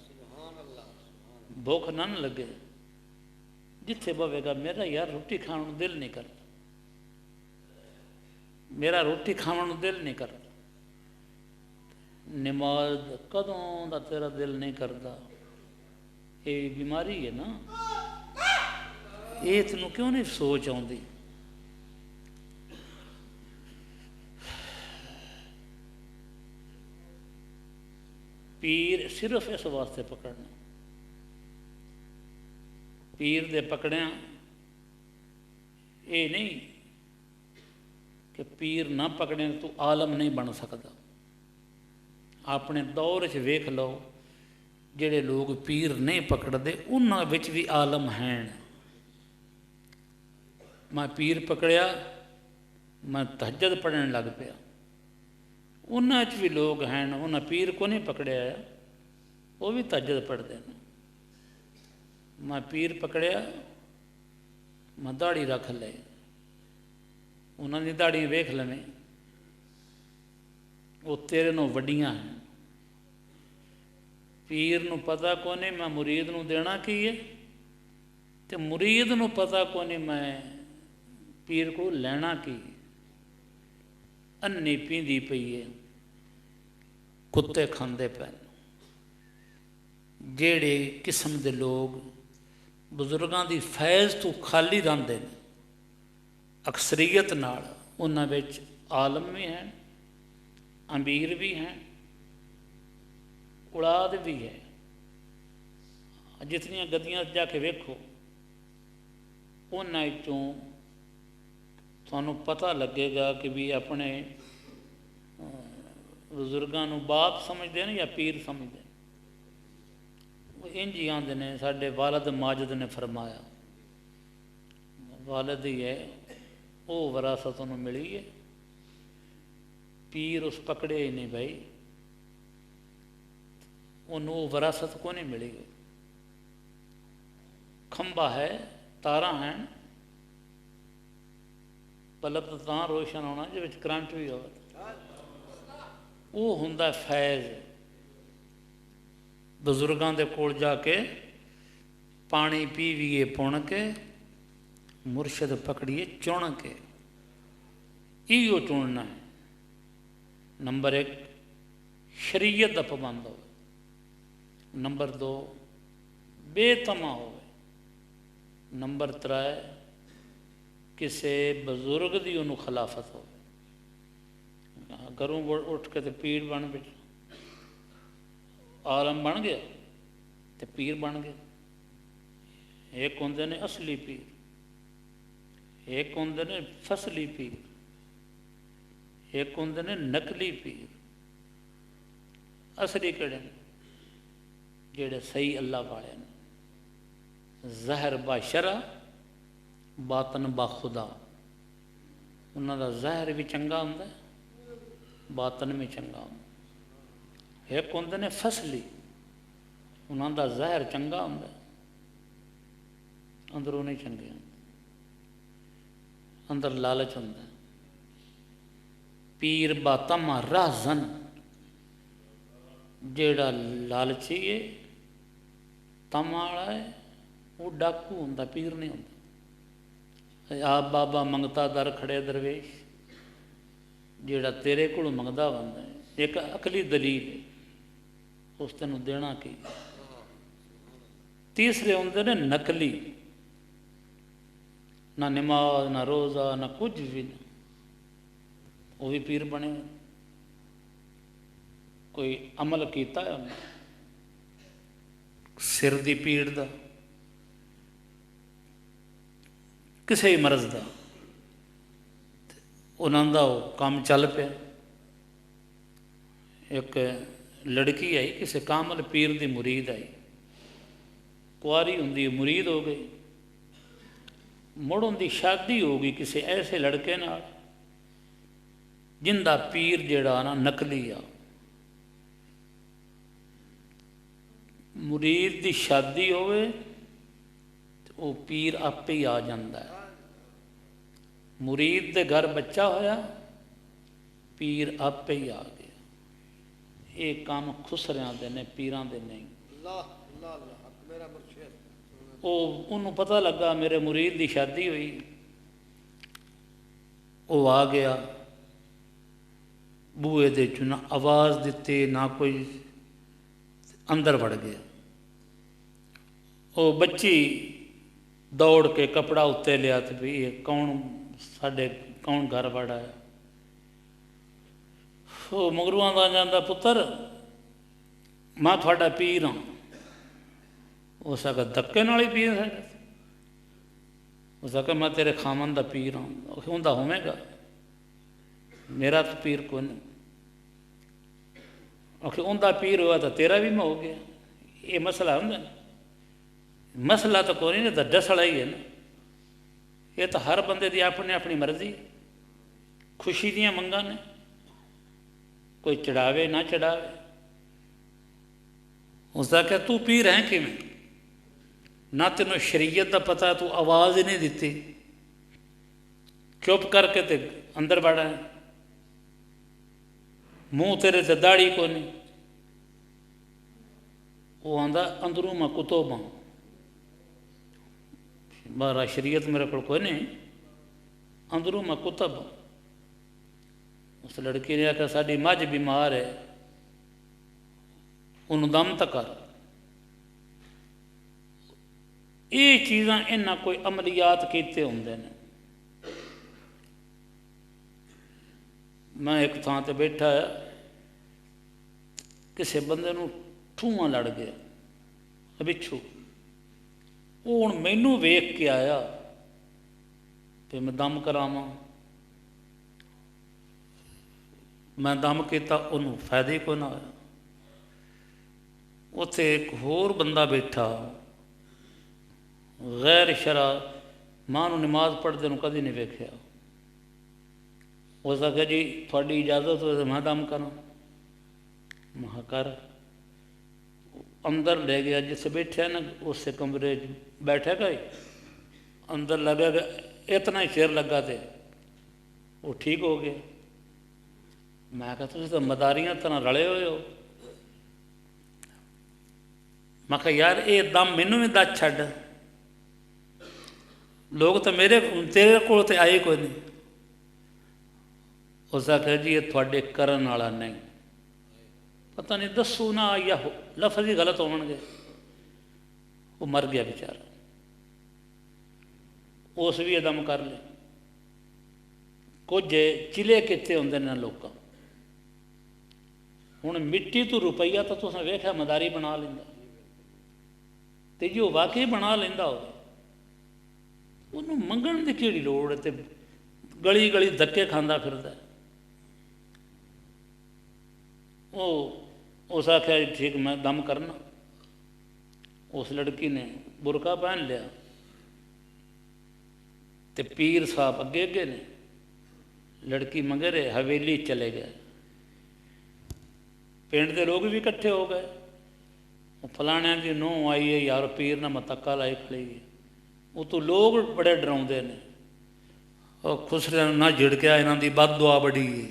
भुख ना लगे। जिथे बवेगा मेरा यार रोटी खाने को दिल नहीं करता, मेरा रोटी खाने को दिल नहीं करता, नमाज कदों का तेरा दिल नहीं करता, ये बीमारी है ना। ये तेनों क्यों नहीं सोच आती? पीर सिर्फ इस वास्ते पकड़ना, पीर दे पकड़िया ये नहीं कि पीर ना पकड़े तो आलम नहीं बन सकता। अपने दौर च वेख लो जिहड़े लोग पीर नहीं पकड़ते उन्हां विच भी आलम हैं। मैं पीर पकड़िया, मैं तहज्जुद पढ़न लग पिया, उन्हां च भी लोग हैं। उन्हें पीर को नहीं पकड़िया, वो भी तहज्जुद पढ़ते हैं। मैं पीर पकड़िया, मैं दाड़ी रख ले, उन्होंने दाड़ी वेख लवें, वो तेरे नों वड्डियां हैं। पीर नूं पता को नहीं मैं मुरीद नूं देना की है, तो मुरीद नूं पता को नहीं मैं पीर को लेना की। अन्नी पींदी पई है, कुत्ते खांदे पे। जेड़े किस्म के लोग बुजुर्गों की फैज़ तो खाली रहते हैं, ਅਕਸਰੀਅਤ ਨਾਲ ਉਹਨਾਂ ਵਿੱਚ ਆਲਮ ਵੀ ਹੈ, ਅਮੀਰ ਵੀ ਹੈ, ਔਲਾਦ ਵੀ ਹੈ। ਜਿਤਨੀਆਂ ਗਦੀਆਂ ਜਾ ਕੇ ਵੇਖੋ ਉਹਨਾਂ ਵਿੱਚੋਂ ਤੁਹਾਨੂੰ ਪਤਾ ਲੱਗੇਗਾ ਕਿ ਵੀ ਆਪਣੇ ਬਜ਼ੁਰਗਾਂ ਨੂੰ ਬਾਪ ਸਮਝਦੇ ਨੇ ਜਾਂ ਪੀਰ ਸਮਝਦੇ ਨੇ। ਉਹ ਇੰਝ ਹੀ ਆਉਂਦੇ ਨੇ। ਸਾਡੇ ਵਾਲਦ ਮਾਜਦ ਨੇ ਫਰਮਾਇਆ, ਵਾਲਦ ਹੀ ਹੈ ਉਹ ਵਿਰਾਸਤ ਉਹਨੂੰ ਮਿਲੀ ਹੈ, ਪੀਰ ਉਸ ਪਕੜੇ ਹੀ ਨਹੀਂ ਭਾਈ, ਉਹਨੂੰ ਉਹ ਵਿਰਾਸਤ ਕੋ ਨਹੀਂ ਮਿਲੀ। ਖੰਭਾ ਹੈ, ਤਾਰਾਂ ਹਨ, ਬਲਬ ਤਾਂ ਰੋਸ਼ਨ ਹੋਣਾ ਜਿਹਦੇ ਵਿੱਚ ਕਰੰਟ ਵੀ ਹੋਵੇ, ਉਹ ਹੁੰਦਾ ਫੈਜ਼। ਬਜ਼ੁਰਗਾਂ ਦੇ ਕੋਲ ਜਾ ਕੇ ਪਾਣੀ ਪੀਵੀਏ ਪੁਣ ਕੇ, ਮੁਰਸ਼ਦ ਪਕੜੀਏ ਚੁਣ ਕੇ। ਇਹੋ ਚੁਣਨਾ ਹੈ। ਨੰਬਰ 1 ਸ਼ਰੀਅਤ ਦਾ ਪਾਬੰਦ ਹੋਵੇ। ਨੰਬਰ 2 ਬੇਤਮਾ ਹੋਵੇ। ਨੰਬਰ 3 ਕਿਸੇ ਬਜ਼ੁਰਗ ਦੀ ਉਹਨੂੰ ਖਿਲਾਫਤ ਹੋਵੇ। ਘਰੋਂ ਉੱਠ ਕੇ ਤੇ ਪੀਰ ਬਣ ਬੈਠਾ, ਆਲਮ ਬਣ ਗਿਆ ਤੇ ਪੀਰ ਬਣ ਗਿਆ। ਇੱਕ ਹੁੰਦੇ ਨੇ ਅਸਲੀ ਪੀਰ, ਇੱਕ ਹੁੰਦੇ ਨੇ ਫਸਲੀ ਪੀਰ, ਇੱਕ ਹੁੰਦੇ ਨੇ ਨਕਲੀ ਪੀਰ। ਅਸਲੀ ਕਿਹੜੇ ਨੇ? ਜਿਹੜੇ ਸਹੀ ਅੱਲਾ ਵਾਲੇ ਨੇ। ਜ਼ਹਿਰ ਬਾ ਸ਼ਰਾ, ਬਾਤਨ ਬਾ ਖੁਦਾ। ਉਹਨਾਂ ਦਾ ਜ਼ਹਿਰ ਵੀ ਚੰਗਾ ਹੁੰਦਾ, ਬਾਤਨ ਵੀ ਚੰਗਾ ਹੁੰਦਾ। ਇੱਕ ਹੁੰਦੇ ਨੇ ਫਸਲੀ, ਉਹਨਾਂ ਦਾ ਜ਼ਹਿਰ ਚੰਗਾ ਹੁੰਦਾ, ਅੰਦਰੋਂ ਨਹੀਂ ਚੰਗੇ ਹੁੰਦੇ, ਅੰਦਰ ਲਾਲਚ ਹੁੰਦਾ। ਪੀਰ ਬਾਤਮਾ ਰਾਜ਼ਨ, ਜਿਹੜਾ ਲਾਲਚੀ ਹੈ, ਤਮਾ ਵਾਲਾ ਹੈ, ਉਹ ਡਾਕੂ ਹੁੰਦਾ, ਪੀਰ ਨਹੀਂ ਹੁੰਦਾ। ਆਪ ਬਾਬਾ ਮੰਗਤਾ ਦਰ ਖੜੇ ਦਰਵੇਸ਼, ਜਿਹੜਾ ਤੇਰੇ ਕੋਲੋਂ ਮੰਗਦਾ ਹੁੰਦਾ ਹੈ। ਇੱਕ ਅਕਲੀ ਦਲੀਲ ਹੈ, ਉਸ ਤੈਨੂੰ ਦੇਣਾ ਕੀ। ਤੀਸਰੇ ਹੁੰਦੇ ਨੇ ਨਕਲੀ, ਨਾ ਨਮਾਜ਼ ਨਾ ਰੋਜ਼ਾ ਨਾ ਕੁਝ ਵੀ ਨਾ, ਉਹ ਵੀ ਪੀਰ ਬਣੇ। ਕੋਈ ਅਮਲ ਕੀਤਾ ਉਹਨੇ ਸਿਰ ਦੀ ਪੀੜ ਦਾ, ਕਿਸੇ ਵੀ ਮਰਜ਼ ਦਾ, ਉਹਨਾਂ ਦਾ ਉਹ ਕੰਮ ਚੱਲ ਪਿਆ। ਇੱਕ ਲੜਕੀ ਆਈ, ਕਿਸੇ ਕਾਮਲ ਪੀਰ ਦੀ ਮੁਰੀਦ ਆਈ, ਕੁਆਰੀ ਹੁੰਦੀ ਮੁਰੀਦ ਹੋ ਗਈ, ਮੁੜ ਉਹਦੀ ਸ਼ਾਦੀ ਹੋ ਗਈ ਕਿਸੇ ਐਸੇ ਲੜਕੇ ਨਾਲ ਜਿੰਦਾ ਪੀਰ ਜਿਹੜਾ ਨਾ ਨਕਲੀ ਆ। ਮੁਰੀਦ ਦੀ ਸ਼ਾਦੀ ਹੋਵੇ ਤੇ ਉਹ ਪੀਰ ਆਪੇ ਹੀ ਆ ਜਾਂਦਾ ਹੈ। ਮੁਰੀਦ ਦੇ ਘਰ ਬੱਚਾ ਹੋਇਆ, ਪੀਰ ਆਪੇ ਹੀ ਆ ਗਿਆ। ਇਹ ਕੰਮ ਖੁਸਰਿਆਂ ਦੇ ਨੇ, ਪੀਰਾਂ ਦੇ ਨਹੀਂ। ਉਹਨੂੰ ਪਤਾ ਲੱਗਾ ਮੇਰੇ ਮੁਰੀਦ ਦੀ ਸ਼ਾਦੀ ਹੋਈ, ਉਹ ਆ ਗਿਆ, ਬੂਹੇ ਦੇ ਚ ਨਾ ਆਵਾਜ਼ ਦਿੱਤੀ ਨਾ ਕੋਈ, ਅੰਦਰ ਵੜ ਗਿਆ। ਉਹ ਬੱਚੀ ਦੌੜ ਕੇ ਕਪੜਾ ਉੱਤੇ ਲਿਆ ਤੇ ਵੀ ਇਹ ਕੌਣ, ਸਾਡੇ ਕੌਣ ਘਰ ਵੜਾ ਹੈ। ਉਹ ਮਗਰੂਆਂ ਦਾ ਜਾਂਦਾ, ਪੁੱਤਰ ਮੈਂ ਤੁਹਾਡਾ ਪੀਰ ਹਾਂ। ਉਸ ਆਖਿਆ ਧੱਕੇ ਨਾਲ ਹੀ ਪੀਰ ਹੈ? ਉਸ ਆਖਿਆ ਮੈਂ ਤੇਰੇ ਖਾਮਨ ਦਾ ਪੀਰ ਹਾਂ। ਹੁੰਦਾ ਹੋਵੇਗਾ, ਮੇਰਾ ਤਾਂ ਪੀਰ ਕੋਈ ਨਹੀਂ। ਆਖਿਆ ਉਹਦਾ ਪੀਰ ਹੋਇਆ ਤਾਂ ਤੇਰਾ ਵੀ ਮੈਂ ਹੋ ਗਿਆ। ਇਹ ਮਸਲਾ ਹੁੰਦਾ ਨਾ, ਮਸਲਾ ਤਾਂ ਕੋਈ ਨਹੀਂ, ਤਾਂ ਡਸਲਾ ਹੀ ਹੈ ਨਾ। ਇਹ ਤਾਂ ਹਰ ਬੰਦੇ ਦੀ ਆਪਣੀ ਆਪਣੀ ਮਰਜ਼ੀ, ਖੁਸ਼ੀ ਦੀਆਂ ਮੰਗਾਂ ਨੇ, ਕੋਈ ਚੜਾਵੇ ਨਾ ਚੜਾਵੇ। ਉਸਦਾ ਕਿ ਤੂੰ ਪੀਰ ਹੈ ਕਿਵੇਂ? ਨਾ ਤੈਨੂੰ ਸ਼ਰੀਅਤ ਦਾ ਪਤਾ, ਤੂੰ ਆਵਾਜ਼ ਹੀ ਨਹੀਂ ਦਿੱਤੀ, ਚੁੱਪ ਕਰਕੇ ਤੇ ਅੰਦਰ ਵੜਾ ਹੈ, ਮੂੰਹ ਤੇਰੇ ਤੇ ਦਾੜੀ ਕੋਈ ਨਹੀਂ। ਉਹ ਆਂਦਾ ਅੰਦਰੋਂ ਮੈਂ ਕੁਤਬ ਹਾਂ, ਬਾਹਰ ਸ਼ਰੀਅਤ ਮੇਰੇ ਕੋਲ ਕੋਈ ਨਹੀਂ, ਅੰਦਰੋਂ ਮੈਂ ਕੁਤਬ। ਉਸ ਲੜਕੀ ਨੇ ਆਖਿਆ ਸਾਡੀ ਮੱਝ ਬਿਮਾਰ ਹੈ, ਉਹਨੂੰ ਦਮ ਤਾਂ ਕਰ। ਇਹ ਚੀਜ਼ਾਂ ਇਹਨਾਂ ਕੋਈ ਅਮਲੀਆਤ ਕੀਤੇ ਹੁੰਦੇ ਨੇ। मैं एक थां ते बैठा है, किसी बंदे नूं ठूआं लड़ गया बिच्छू। वो हुण मैनू वेख के आया तो मैं दम करावां। मैं दम किया, उन्होंने फायदा ही कोई ना होया। उत्थे एक होर बंदा बैठा गैर शरा, मां नूं नमाज पढ़ते नूं कदी नहीं वेख्या। उस आख्या जी थोड़ी इजाजत हो तो मैं दम करा। मैं कर। अंदर ले गया, जिसे बैठे ना उस कमरे बैठेगा ही, अंदर लगेगा इतना ही चेर लगा तो वो ठीक हो गया। मैं कहा तुम तो मदारियां तरह रले हुए हो। मैं कहा यार ये दम मैनू भी दस छड्ड, लोग तो मेरे तेरे को आए कोई नहीं। उस आख्या जी ये थोड़े करन वाला नहीं, पता नहीं दसू ना या लफज ही गलत होणगे। वो मर गया बेचारा। उस भी दम कर ले। कुछ चिले कितने होंगे ना लोग। हुण मिट्टी तो रुपया तो तुसें वेख्या मदारी बना लेंदा, ते जो वाकई बना लेंदा होवे उन्होंने मंगण की किहड़ी लोड़ है। ते गली गली धक्के खांदा फिरदा। उस आख्या ठीक मैं दम करना। उस लड़की ने बुरका पहन लिया ते पीर साहब अगे अगे ने, लड़की मगरे हवेली चले गए। पिंड के लोग भी इकट्ठे हो गए। फलाणिया की नूह आई है यार, पीर ने मतक्का लाई खड़ी है। वो तो लोग बड़े डराउंदे ने। और खुसरे ना झिड़किया, इन्हों की बद दुआ बड़ी है।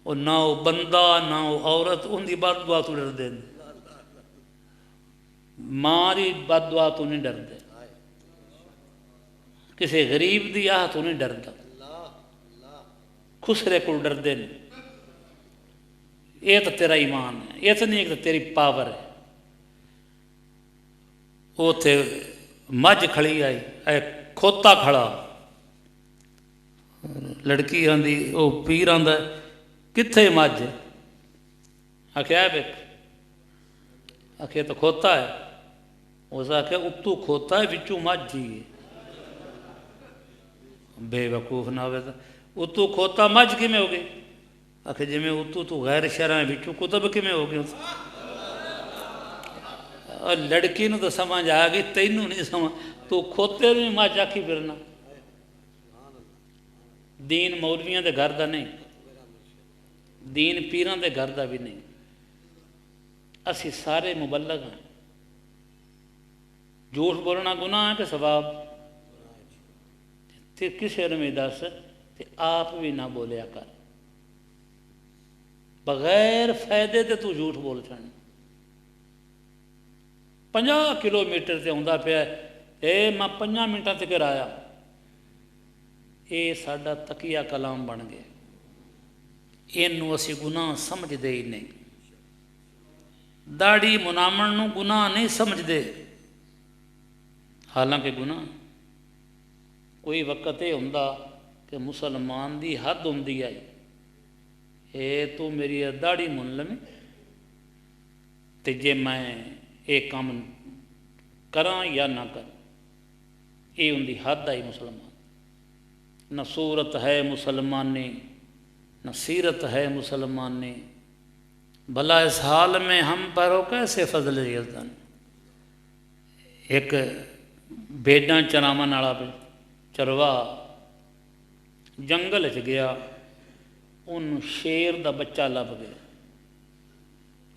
और ना वो बंदा ना वो औरत, उनकी बद दुआ तो डरते हैं। मां की बद दुआ तो नहीं डरते, किसी गरीब की आह तो नहीं डरता, खुसरे को डरते हैं। ये तो तेरा ईमान है, ये तो नहीं एक तो तेरी पावर है। उथे मझ खड़ी आई, खोता खड़ा। लड़की आंदी, वो पीर आंदा कित्थे मझ? आख्या बेक, आखे तो खोता है। उस आख्या उत्तू खोता है बिचू मझ ही है। बेवकूफ ना हो, उत्तू खोता मझ किमें हो गई? आखे जिमें उत्तू तू गैर शहर बिचू कुतब किमें हो गई? और लड़की नूं तो समझ आ गई, तैनू नहीं समझ, तू खोते भी मझ आखी फिरना। दीन मौलवियों के घर का नहीं, दीन पीरां के घर का भी नहीं। असी सारे मुबल्लग हैं। झूठ बोलना गुनाह है कि सवाब? ते किसी ने भी दस ते आप भी ना बोलिया कर। बगैर फायदे ते तू झूठ बोल छाने। 50 किलोमीटर से आउंदा पिया, मैं 5 मिनटां तक आया। ये साडा तकिया कलाम बन गया। इनू असी गुनाह समझते ही नहीं। दाढ़ी मुनामण नूं गुनाह नहीं समझते, हालांकि गुनाह कोई वक्त ये हुंदा कि मुसलमान की हद हुंदी है, ये तू मेरी दाढ़ी मुन लवें ते जे मैं ये काम करा या ना कर, ये उनकी हद आई। मुसलमान न सूरत है मुसलमानी, न सीरत है मुसलमानी, भला इस हाल में हम पर हो कैसे फजल यज़दान। एक भेडां चरावन वाला चरवा जंगल च गया, उन्होंने शेर का बच्चा लभ गया,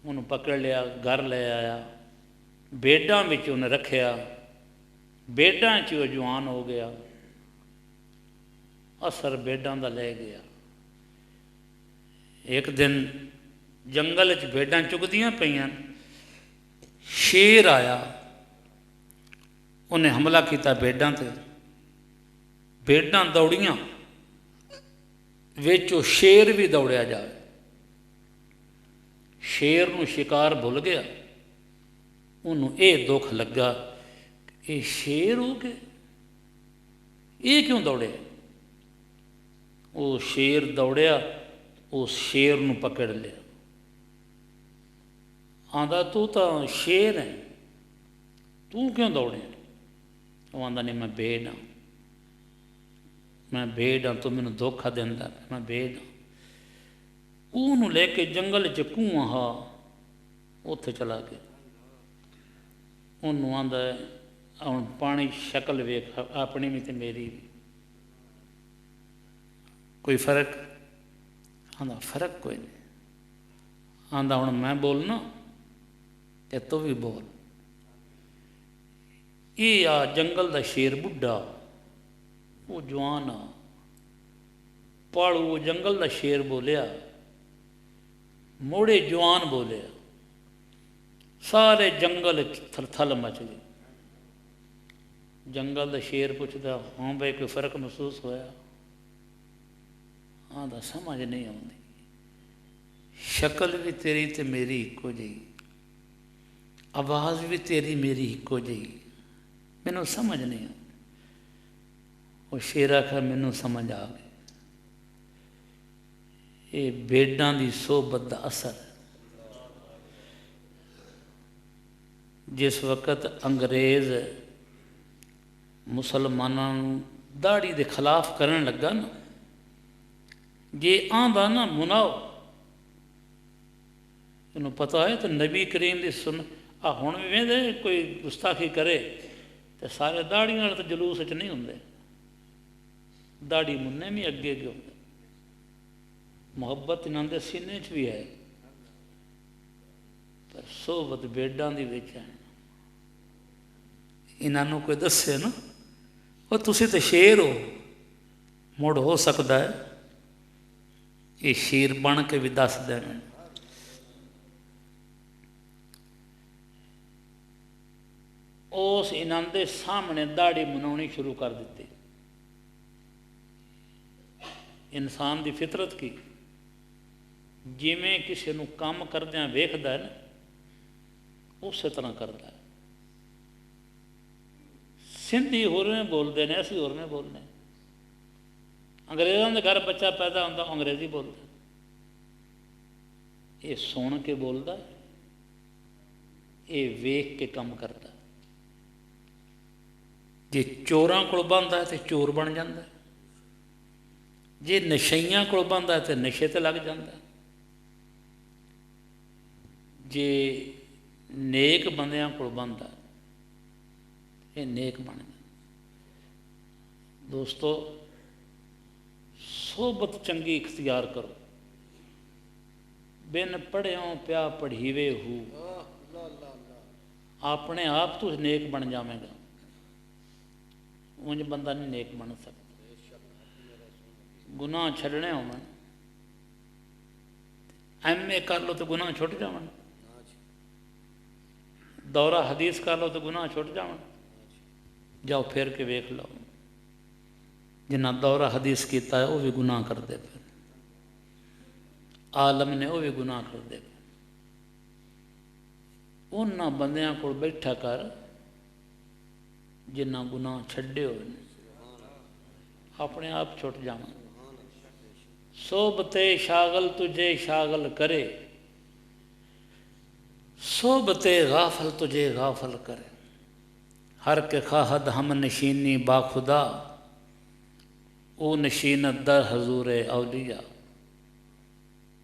उन्होंने पकड़ लिया, घर ले आया, भेडां विच उन्हें रखिया, भेडां च वो जवान हो गया। असर भेडां का ले गया। एक दिन जंगल च भेडां चुगदियां पईयां, शेर आया, उन्हें हमला किया भेडां ते। भेडां दौड़ियां, विच वो शेर भी दौड़िया जाए। शेर नूं शिकार भुल गया, उन्होंने ये दुख लगा ये शेर हो गए, ये क्यों दौड़े? वो शेर दौड़िया उस शेर नूं पकड़ लिया। आंदा तू तो शेर है, तू क्यों दौड़े? वो आंदा नहीं मैं भेड़ हाँ, मैं भेड़ हाँ, तू मैनू धोखा देंदा, मैं भेड़ हाँ। ਉਹਨੂੰ ਲੈ ਕੇ जंगल च कूआ हा, उत्थे चला गया। ਉਹਨੂੰ आंदा ਹੁਣ पानी शक्ल वेख अपनी भी तो मेरी भी, कोई फर्क? आंदा फर्क कोई नहीं। आंदा हुण मैं बोलना ते तू भी बोल। ये आ जंगल दा शेर बुढ़ा, वो जवान आ पालू। वो जंगल दा शेर बोलिया, मोड़े जवान बोलिया, सारे जंगल थल मच गए। जंगल दा शेर पुछदा, हाँ भाई कोई फर्क महसूस होया? आंदा समझ नहीं आती, शक्ल भी तेरी ते मेरी इको जी, आवाज़ भी तेरी मेरी इको जी, मैनू समझ नहीं आती। वो शेर आखा मैनू समझ आ गई, ये भेडां दी सोहबत दा असर। जिस वक्त अंग्रेज़ मुसलमानों दाड़ी दे खिलाफ करन लगा ना, जे आंदा ना मुनाओ, इन्हूं पता है तो नबी करीम दी सुन आ हुण भी वेंदे कोई गुस्ताखी करे तो सारे दाड़ियां वाले तो जलूस च नहीं हुंदे, दाड़ी मुन्ने भी अगे अगे होंदे। मुहब्बत इन्हां दे सीने च भी है, पर सोहबत भेडां दी विच है। इन्हां नूं कोई दस्से ना, वो तुसी तो शेर हो, मुड़ हो सकता है ये शेर बन के भी दस दें। उस इन्हां दे सामने दाड़ी मनाउणी शुरू कर दी। इंसान की फितरत की, जिमें किसी नूं काम करदिआं वेखदा है ना, उस तरह करता है। सिंधी होरवें बोलते हैं, असीं होरवें बोलने। अंग्रेज़ों के घर बच्चा पैदा होता अंग्रेज़ी बोलता, ये सुन के बोलता, ये वेख के काम करता। जे चोरां कोल बंदा है तो चोर बन जाता, जे नशइयां कोल बंदा है तो नशे ते लग जाता, जे नेक बंदियां कोल बंदा ये नेक बन गया। दोस्तों, सोहबत चंगी इख्तियार करो। बिन पढ़ियों प्या पढ़ीवे हू, अपने आप तू नेक बन जावेगा, उंज बंदा नहीं नेक बन सकता। गुनाह छड़ने हो, MA कर लो तो गुनाह छुट जावन, दौरा हदीस कर लो तो गुनाह छुट जावन। जाओ फिर के वेख लो, जिन्ना दौरा हदीस किया है वह भी गुनाह करते पे, आलम ने वह भी गुनाह करते पे। उन्होंने बंदियां को बैठा कर जिन्ना गुनाह छड्डे हो, अपने आप छुट जाना। सोबते शागल तुझे शागल करे, सोबते गाफल तुझे गाफल करे। हर के खाहद हम नशीनी बाखुदा, ओ नशीनत दर हजूर औलिया।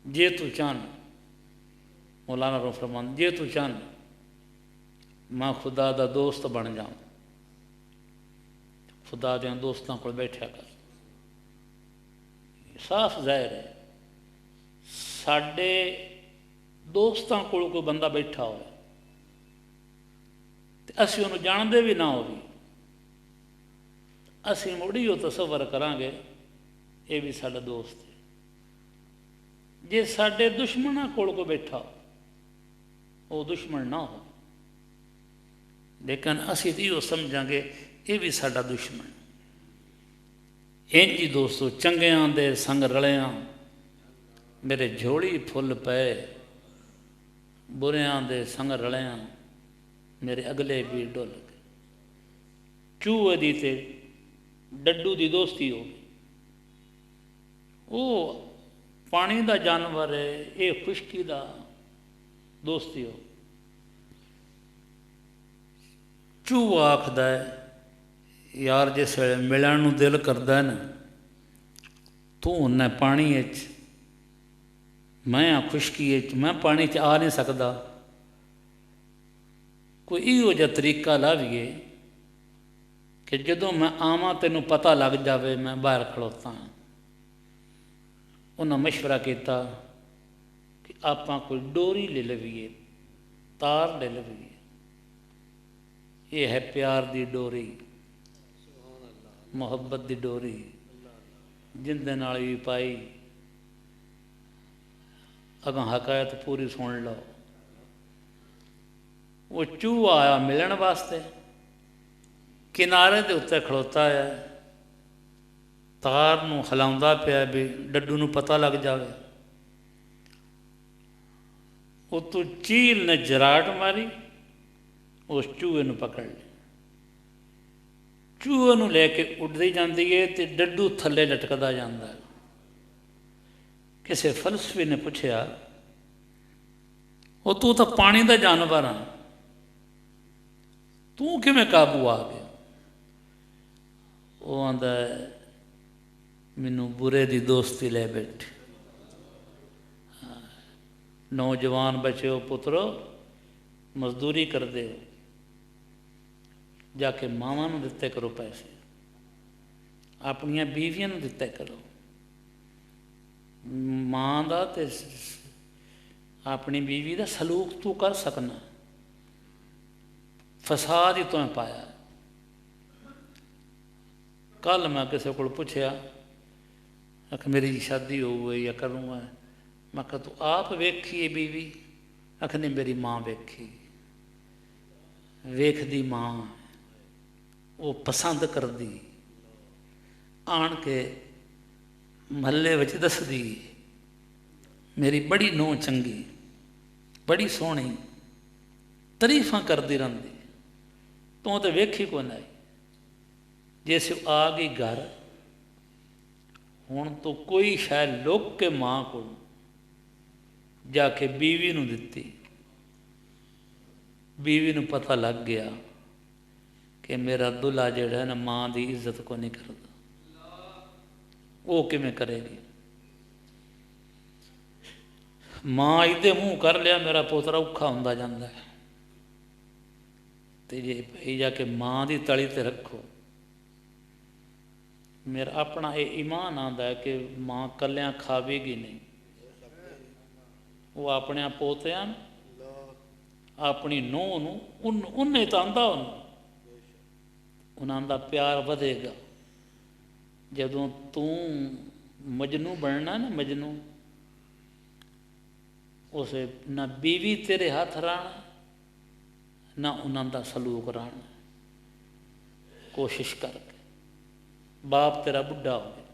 जे तू चान, मौलाना रूम फरमान, जे तू चान मां खुदा दा दोस्त बन जाऊँ, खुदा दे दोस्तों को बैठा कर। साफ जाहिर है, साडे दोस्तों को कोई बंदा बैठा हो तो असी उन्होंने जानते भी ना हो, भी असी मुड़ी वो तसव्वुर करांगे ये भी साडा दोस्त है। जे साडे दुश्मनों को बैठा हो, वो दुश्मन ना हो, लेकिन असी तो यो समझांगे ये भी साडा दुश्मन। इंज ही दोस्तों, चंगियां दे संग रलियां मेरे झोली फुल पे, बुरियां दे संग रलियां मेरे अगले भी डुल गए। चूहे दी ते डड्डू दी दोस्ती हो, वो पानी का जानवर है, ये खुश्की का दोस्ती हो। चूहा आखद है यार जिस वे मिलन नूं दिल करता है ना, तू उन्ना पानी मैं हाँ खुश्की मैं पानी च आ नहीं सकता, कोई इहो जिहा तरीका लावीए कि जदों मैं आवां तैनूं पता लग जाए मैं बाहर खड़ोता हाँ। उन्हें मशवरा किया कि आपां कोई डोरी ले लवीए, तार ले लवीए। ये है प्यार दी डोरी, मुहब्बत दी डोरी, जिंदे नाल भी पाई। अगां हकायत पूरी सुन लो। वो चूहा आया मिलन वास्ते, किनारे के उत्ते खड़ोता है, तार नूं हिलाउंदा पिया भी डड्डू नूं पता लग जाए। उतों चील ने जराट मारी, उस चूहे नूं पकड़ लिया। चूहे नूं लैके उड़दी जाती है तो डड्डू थले लटकदा जांदा है। किसी फलसफे ने पूछया, वो तू तो पानी का जानवर हाँ, तू किवें काबू आ गया? वो आंदा मैनू बुरे दी दोस्ती ले बैठी। नौजवान बच्चों पुत्रो मजदूरी कर दे, जाके मावां नूं दिते करो पैसे, अपनियां बीवियां नूं दिते करो। मां दा ते अपनी बीवी का सलूक तू कर सकना, फसाद ही तुम्हें पाया। कल मैं किसी को पूछया, आख मेरी शादी हो गई या करूँगा, मैं कहा तू आप वेखी है बीवी? आख नहीं मेरी माँ वेखी। वेखदी माँ वो पसंद कर दी, आन के महल्ले विच दसदी मेरी बड़ी नूह चंगी, बड़ी सोहनी, तारीफां करती रही। तू तो वेखी को आई, जैसे आ गई घर हुण तो कोई शायद लुक के माँ को जाके बीवी नूं दिती। बीवी नूं पता लग गया कि मेरा दुल्हा जिहड़ा है ना माँ की इज्जत को नहीं करता, वो किवें करेगी? माँ इदे मूँह कर लिया मेरा पोतरा औखा हुंदा जांदा है। ते जे भाई जाके माँ की तली ते रखो। मेरा अपना ये ईमान आंदा है कि माँ कलियां खावेगी नहीं, वो अपने पोतियां अपनी नूह नूं उन्हें तो आंदा उन्हां दा प्यार वधेगा। जदों तू मजनू बनना ना, मजनू उसे ना बीवी तेरे हाथ रहना ना उन्हां दा सलूक रहना। कोशिश करके बाप तेरा बुढ़ा हो गया,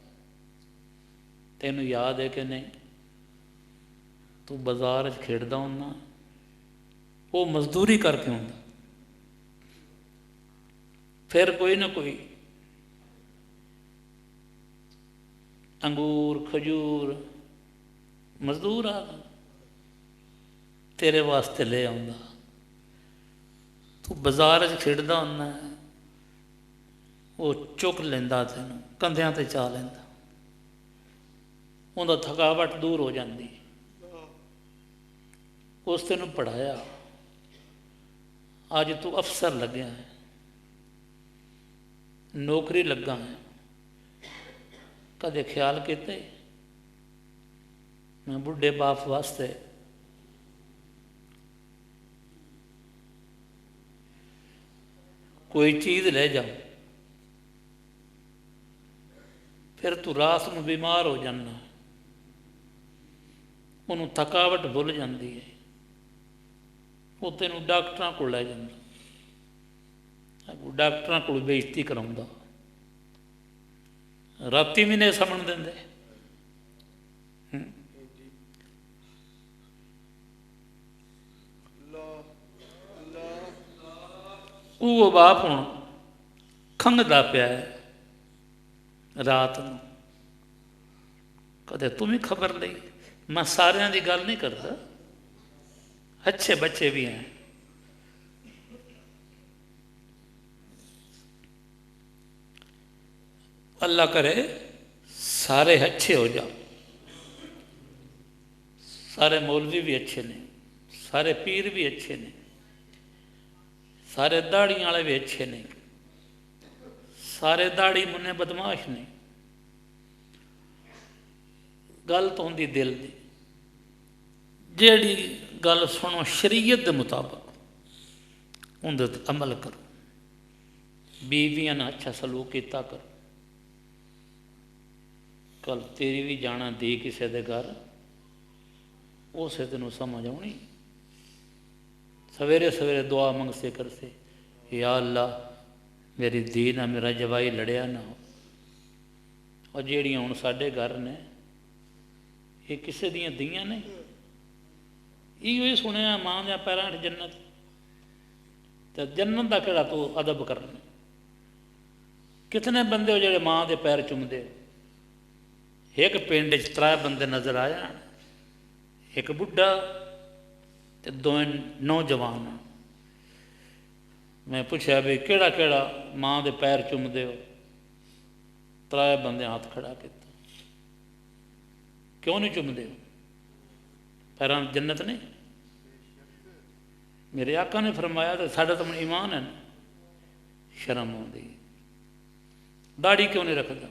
तेनू याद है कि नहीं? तू बाजार खेड़दा होना, वो मजदूरी करके आउंदा, फिर कोई ना कोई अंगूर खजूर मजदूर आ तेरे वास्ते ले आउंदा। तू बाजार खेड़दा होना, वो चुक लेंदा तेनू कंधियां ते चा लेंदा, उनका थकावट दूर हो जाती। उस तेनू पढ़ाया, अज तू अफसर लग्या है, नौकरी लगा है, कदे ख्याल किते मैं बुढ़े बाप वास्ते कोई चीज़ ले जाओ? फिर तू रात में बीमार हो जाना, उन्होंने थकावट भुल जाती है, वो तेन डॉक्टर को ले जाता, डॉक्टर को बेइज्जती कराउंदा, राती भी नहीं समझ देंदे। वो बाप हुण खंघदा पिया है, रात नूं कदे तुम ही खबर ली। मैं सारियां दी गल नहीं करता, अच्छे बच्चे भी हैं। अल्लाह करे सारे अच्छे हो जाओ। सारे मौलवी भी अच्छे ने, सारे पीर भी अच्छे ने, सारे दाड़ियां वाले भी अच्छे ने, सारे दाड़ी मुन्ने बदमाश ने। गल तो होंदी दिल दी, जेड़ी गल सुनो शरीयत के मुताबिक उंदे ते अमल करो। बीवियां ने अच्छा सलूक किया करो। कल तेरी भी जाना दी किसी के घर, उसे तेन समझ आनी। सवेरे सवेरे दुआ मंगसे करसे, या अल्लाह मेरी धी ना मेरा जवाई लड़िया ना हो। और जेड़ियां हुण साडे घर ने ये किसी दियां धीयां ने। इहो ही सुनिया मां दे पैरां हेठ जन्नत, तो जन्नत का किहड़ा तू अदब करना। कितने बंदे हो जेड़े मां दे पैर चुमदे हो। एक पिंड च 3 बंदे नज़र आ जाण, एक बुढ़ा ते 2 नौजवान। मैं पूछा भी केड़ा केड़ा मां दे पैर चुमदे हो। 3 बंदे हाथ खड़ा किया। क्यों नहीं चुमदे हो? पैरां जन्नत नहीं? मेरे आका ने फरमाया तो साढ़ा तो ईमान है ना। शर्म आती, दाढ़ी क्यों नहीं रखता?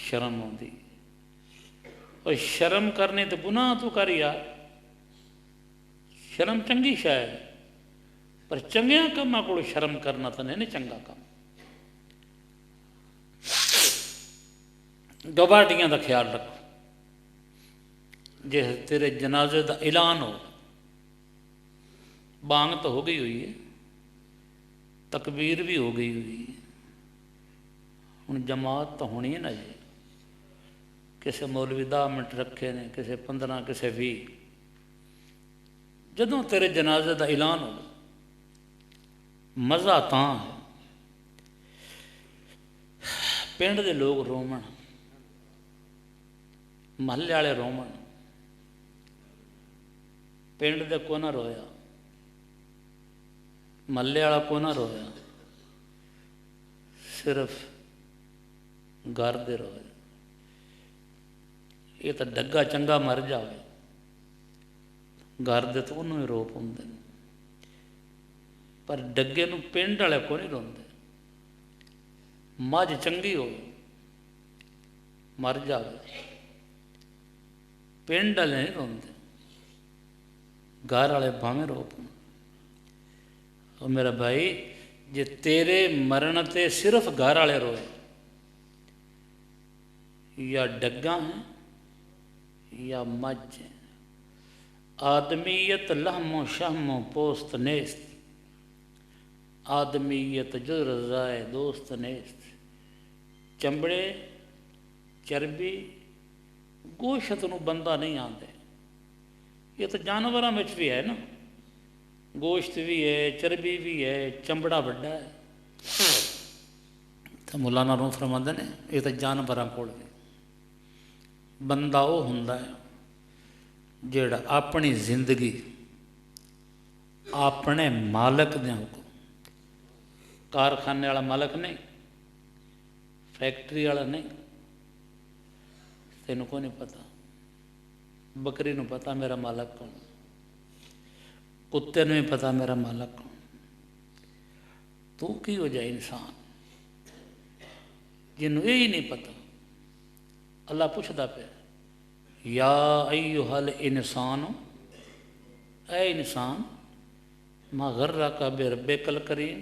शर्म आती। और शर्म करने तो गुनाह तू कर यार। शर्म चंगी शायद, पर चंगिया कामां को शर्म करना तो नहीं चंगा काम। गवाडियां का ख्याल रखो। जे तेरे जनाजे का ऐलान हो, बांग तो हो गई हुई है, तकबीर भी हो गई हुई है, हुण जमात तो होनी है ना जी। किसी मौलवी 10 मिनट रखे ने, किसी 15, किसी 20। जदों तेरे जनाजे का ऐलान हो, मज़ा तां है पिंड दे लोग रोमन, महल्ले वाले रोमन। पिंड दे को ना रोया, महल्ले वाला को ना रोया, सिर्फ घर दे रोए। ये तो डग्गा चंगा मर जाए, घर दे तो उन्होंने रो पाते, पर डग्गे नूं पिंड वाले को नहीं रोंदे। मझ चंगी हो मर जाए, पिंड वाले नहीं रोंदे, घर वाले भावें रो पाउण। और मेरा भाई जे तेरे मरण ते सिर्फ घर वाले रोए, या डग्गा है या मझ है। आदमीयत लहमो शहमो पोस्त नेस्त, आदमीयत जुर रजाए दोस्त नेस्त। चमड़े चर्बी गोशत नूं बंदा नहीं आंदे। ये तो जानवरों में भी है ना, गोश्त भी है, चर्बी भी है, चमड़ा बड़ा है। तो मौलाना रूम फरमाते ने ये तो जानवरों कोल है। बंदा वो हुंदा है जेड़ा अपनी जिंदगी अपने मालक दे हुक्म, कारखाने वाला मालक नहीं, फैक्ट्री वाला नहीं। तेनों को नहीं पता, बकरी नूं पता मेरा मालक कौन, कुत्ते नूं भी पता मेरा मालक कौन। तू की हो जाए इंसान जिन्हों यही नहीं पता। अल्लाह पूछता पे, या अय्युहल इंसान, ऐ इंसान मा गर्रका बिरब्बिकल करीम।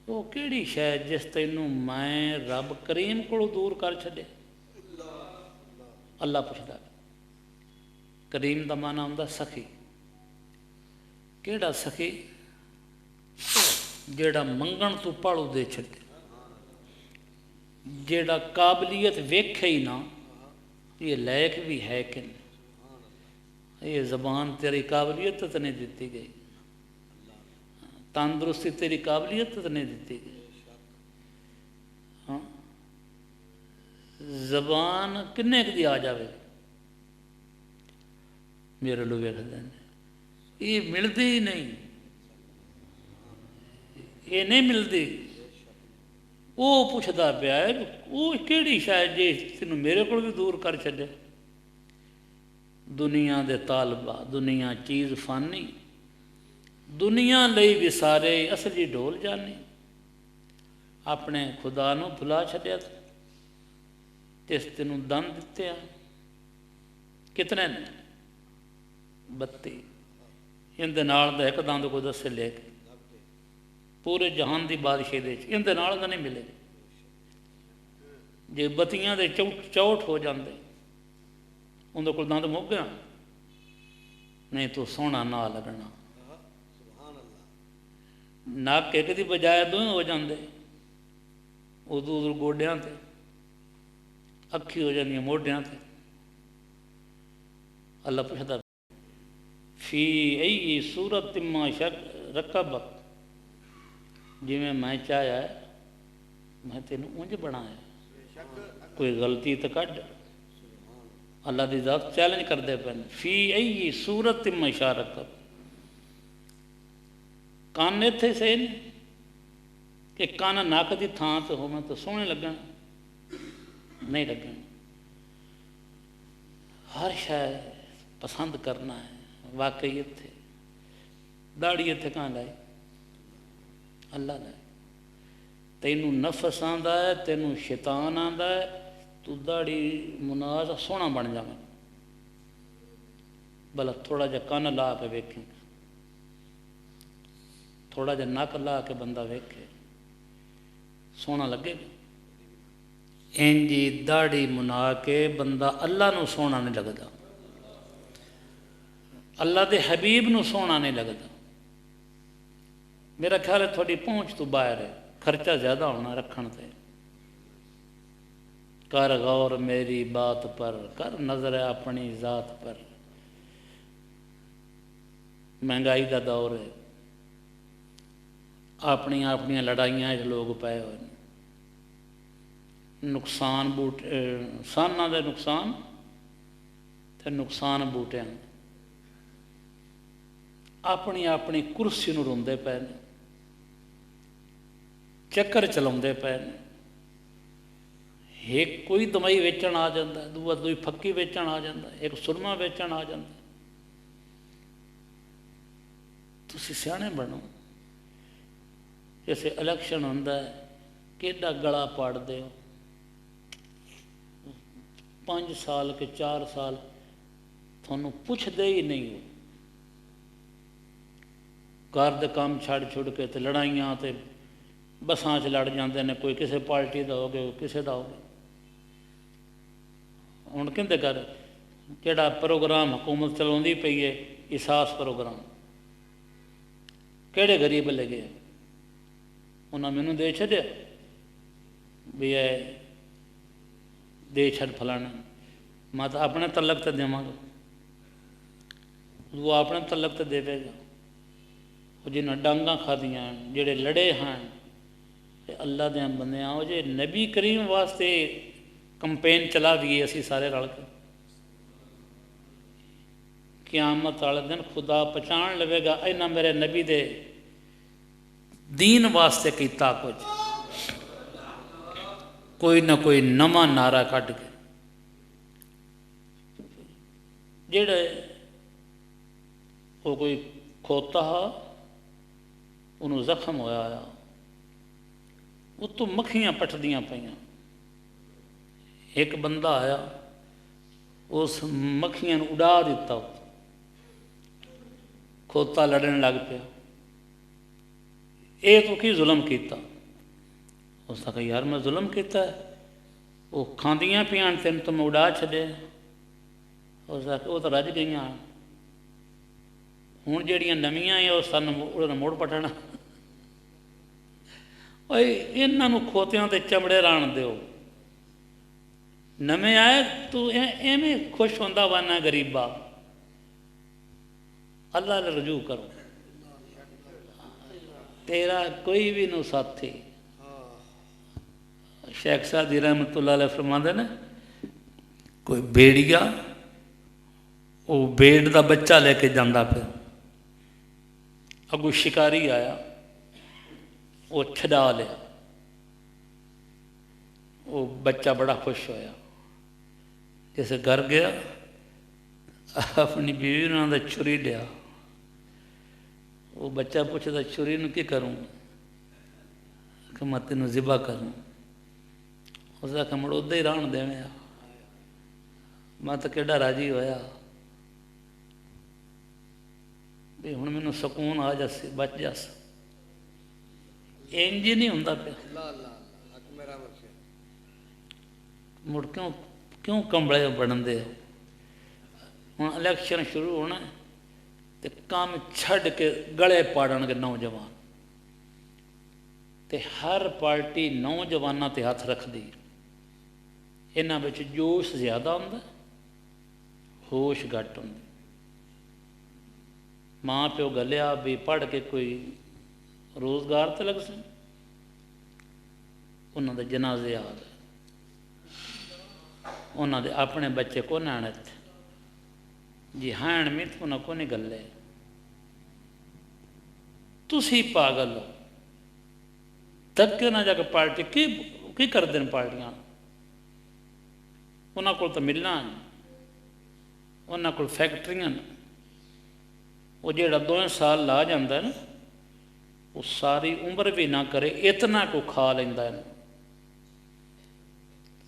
वो केड़ी शै जिस तैनूं मैं रब करीम को दूर कर छड़े। अल्लाह पूछता, करीम का माना हुंदा सखी। केड़ा सखी? जेड़ा मंगण तू भाड़ू दे छड़े, जेड़ा काबलियत वेखे ही ना ये लायक भी है कि नहीं। ये ज़बान तेरी काबलियत तो नहीं दी गई, तंदुरुस्ती तेरी काबलियत तो नहीं दी गई। हाँ, ਜ਼ਬਾਨ ਕਿੰਨੇ ਕੁ ਦੀ ਆ ਜਾਵੇ ਮੇਰੇ ਲੋ ਵੇਖਦੇ ਨੇ ਇਹ ਮਿਲਦੀ ਹੀ ਨਹੀਂ ਇਹ ਨਹੀਂ ਮਿਲਦੀ ਉਹ ਪੁੱਛਦਾ ਪਿਆ ਉਹ ਕਿਹੜੀ ਸ਼ਾਇਦ ਜੇ ਤੈਨੂੰ ਮੇਰੇ ਕੋਲ ਵੀ ਦੂਰ ਕਰ ਛੱਡੇ ਦੁਨੀਆ ਦੇ ਤਾਲਬਾ ਦੁਨੀਆ ਚੀਜ਼ ਫਾਨੀ ਦੁਨੀਆ ਲਈ ਵਿਸਾਰੇ ਅਸਲੀ ਢੋਲ ਜਾਣੇ ਆਪਣੇ ਖੁਦਾ ਨੂੰ ਭੁਲਾ ਛੱਡਿਆ ਤਿਸ ਤੈਨੂੰ ਦੰਦ ਦਿੱਤੇ ਆ ਕਿਤਨੇ ਨੇ 32 ਇਹਦੇ ਨਾਲ ਦਾ ਇੱਕ ਦੰਦ ਕੋਈ ਦੱਸੇ ਲੈ ਕੇ पूरे जहान की बादशाही दे इहदे नाल तां नहीं मिले जे बत्तियां दे चौट हो जाते उहदे कोल दंद मुक गया नहीं तो सोहना ना लगना नक एक दी बजाय दोवें हो जाते उदू उदू गोडियां ते अखी हो जांदियां मोढियां ते अल्लाह पुछदा फी ऐ सूरत मा शक रकबत जिमें मैं चाहया मैं तेन उंज बनाया कोई गलती तो कढ़ अल्लाह की जात चैलेंज करते पे फी आई सूरत मशारक कन इत्थे से कि कन नक की थां तो हो तो सोहने लगन नहीं लगन हर शायद पसंद करना है वाकई इत्थे दाड़ी इत्थे कहाँ लाई अल्लाह ने तेनू नफस आंदा है तेनू शैतान आंदा है तू दाड़ी मुनाज सोहना बन जावे भला थोड़ा जा कन ला के वेखें थोड़ा जा नक ला के बंदा वेखे सोहना लगेगा इंजी दाड़ी मुना के बंदा अल्लाह नू सोहना नहीं लगता अल्लाह के हबीब नू सोहना नहीं लगता मेरा ख्याल है थोड़ी पहुँच तो बाहर है खर्चा ज़्यादा होना रखने से कर गौर मेरी बात पर कर नजर अपनी ज़ात पर महंगाई का दौर है अपनी लड़ाइयां लोग पाए हुए नुकसान बूटे साना दे नुकसान ते नुकसान बूटियां अपनी अपनी कुर्सी नूं रोंदे पे ने चक्कर चलाते पे ने एक कोई दवाई वेचण आ जाता दूआ दूई फक्की वेचण आ जाता एक सुरमा वेचण आ जाता तुसीं सियाणे बनो जैसे इलैक्शन होंदा है केडा गला पाड़दे हो 5 साल के 4 साल थानू पुछदे ही नहीं हो घर दे काम छड़ छुड़ के ते लड़ाइयां ते बसां च लड़ जाते हैं कोई किसी पार्टी का हो गया किसी का हो गया हुण कहते कर जिहड़ा प्रोग्राम हुकूमत चलाउंदी पई है एहसास प्रोग्राम किहड़े गरीब लगे उन्हें मैनू दे छड्या भी है दे छड़ फलाने मैं तो अपने तलक तो देवांगा वो अपने तलक तो देवेगा जिन्हें डांगा खादियां जेड़े लड़े हैं अल्लाह दे बंदे वो जे नबी करीम वास्ते कंपेन चला दी असी सारे रल के क़यामत वाले दिन खुदा पहचान लवेगा इन्हें मेरे नबी दे दीन वास्ते किया कुछ कोई ना कोई नवा नारा कढ़ के जेड़े वो कोई खोता हा उन्होंने जख्म होया उत्तों मक्खियां पटदियां पईयां एक बंदा आया उस मक्खियां नूं उड़ा दिता खोता लड़न लग पिया ये तो की जुल्म किया उसने कहा यार मैं जुल्म किया वो खांदियां पियान तेन तो मैं उड़ा छड्डे उसने कहा वो तो रज गई हुण जिहड़ियां नवीआं है उस सन मुड़ पटना इन्हों खोतियां ते चमड़े राण दो नवे आए तू एवें खुश होंदा वाना गरीबा अल्लाह ने रजू करो तेरा कोई भी नो साथी शेख सादी रहमतुल्लाह अलैह फरमाते ने कोई बेड़िया वो बेड़ का बच्चा लेके जाता पे, अगू शिकारी आया वो छड़ा लिया, वो बच्चा बड़ा खुश होया। जैसे घर गया अपनी बीवी ने आंदा छुरी लिया, वो बच्चा पूछता छुरी नूं की करूँ, कि मैं तेनों ज़िबा करूँ। उसने आखिया मुड़ उदा ही रहन देने आ, मैं तो केड़ा राजी होया भी हुण मैनूं सकून आ जासी, बच जास। इंज ही नहीं हुंदा पिया। मुड़ क्यों क्यों कंबले बनते हो। हुण इलैक्शन शुरू होना तो काम छड्ड के गले पाड़नगे नौजवान, तो हर पार्टी नौजवानों ते हथ रखती। इन्हां विच जोश ज़्यादा हुंदा, होश घट हुंदी। माँ प्यो गलिया भी पढ़ के कोई रोज़गार तो लग सन, उन्हां दे जनाजे आ गए, उन्हां दे अपने बच्चे को आने जी हैण मित उन्हां को नहीं गले। तुसी पागल हो, धक्के ना जाके पार्टी की करते हैं पार्टियां। उन्हां कोल तो मिलना, उन्हां कोल फैक्ट्रियां, वो जेड़ा 2 साल ला जाता है ना, वो सारी उम्र भी ना करे इतना को खा लेंदा है।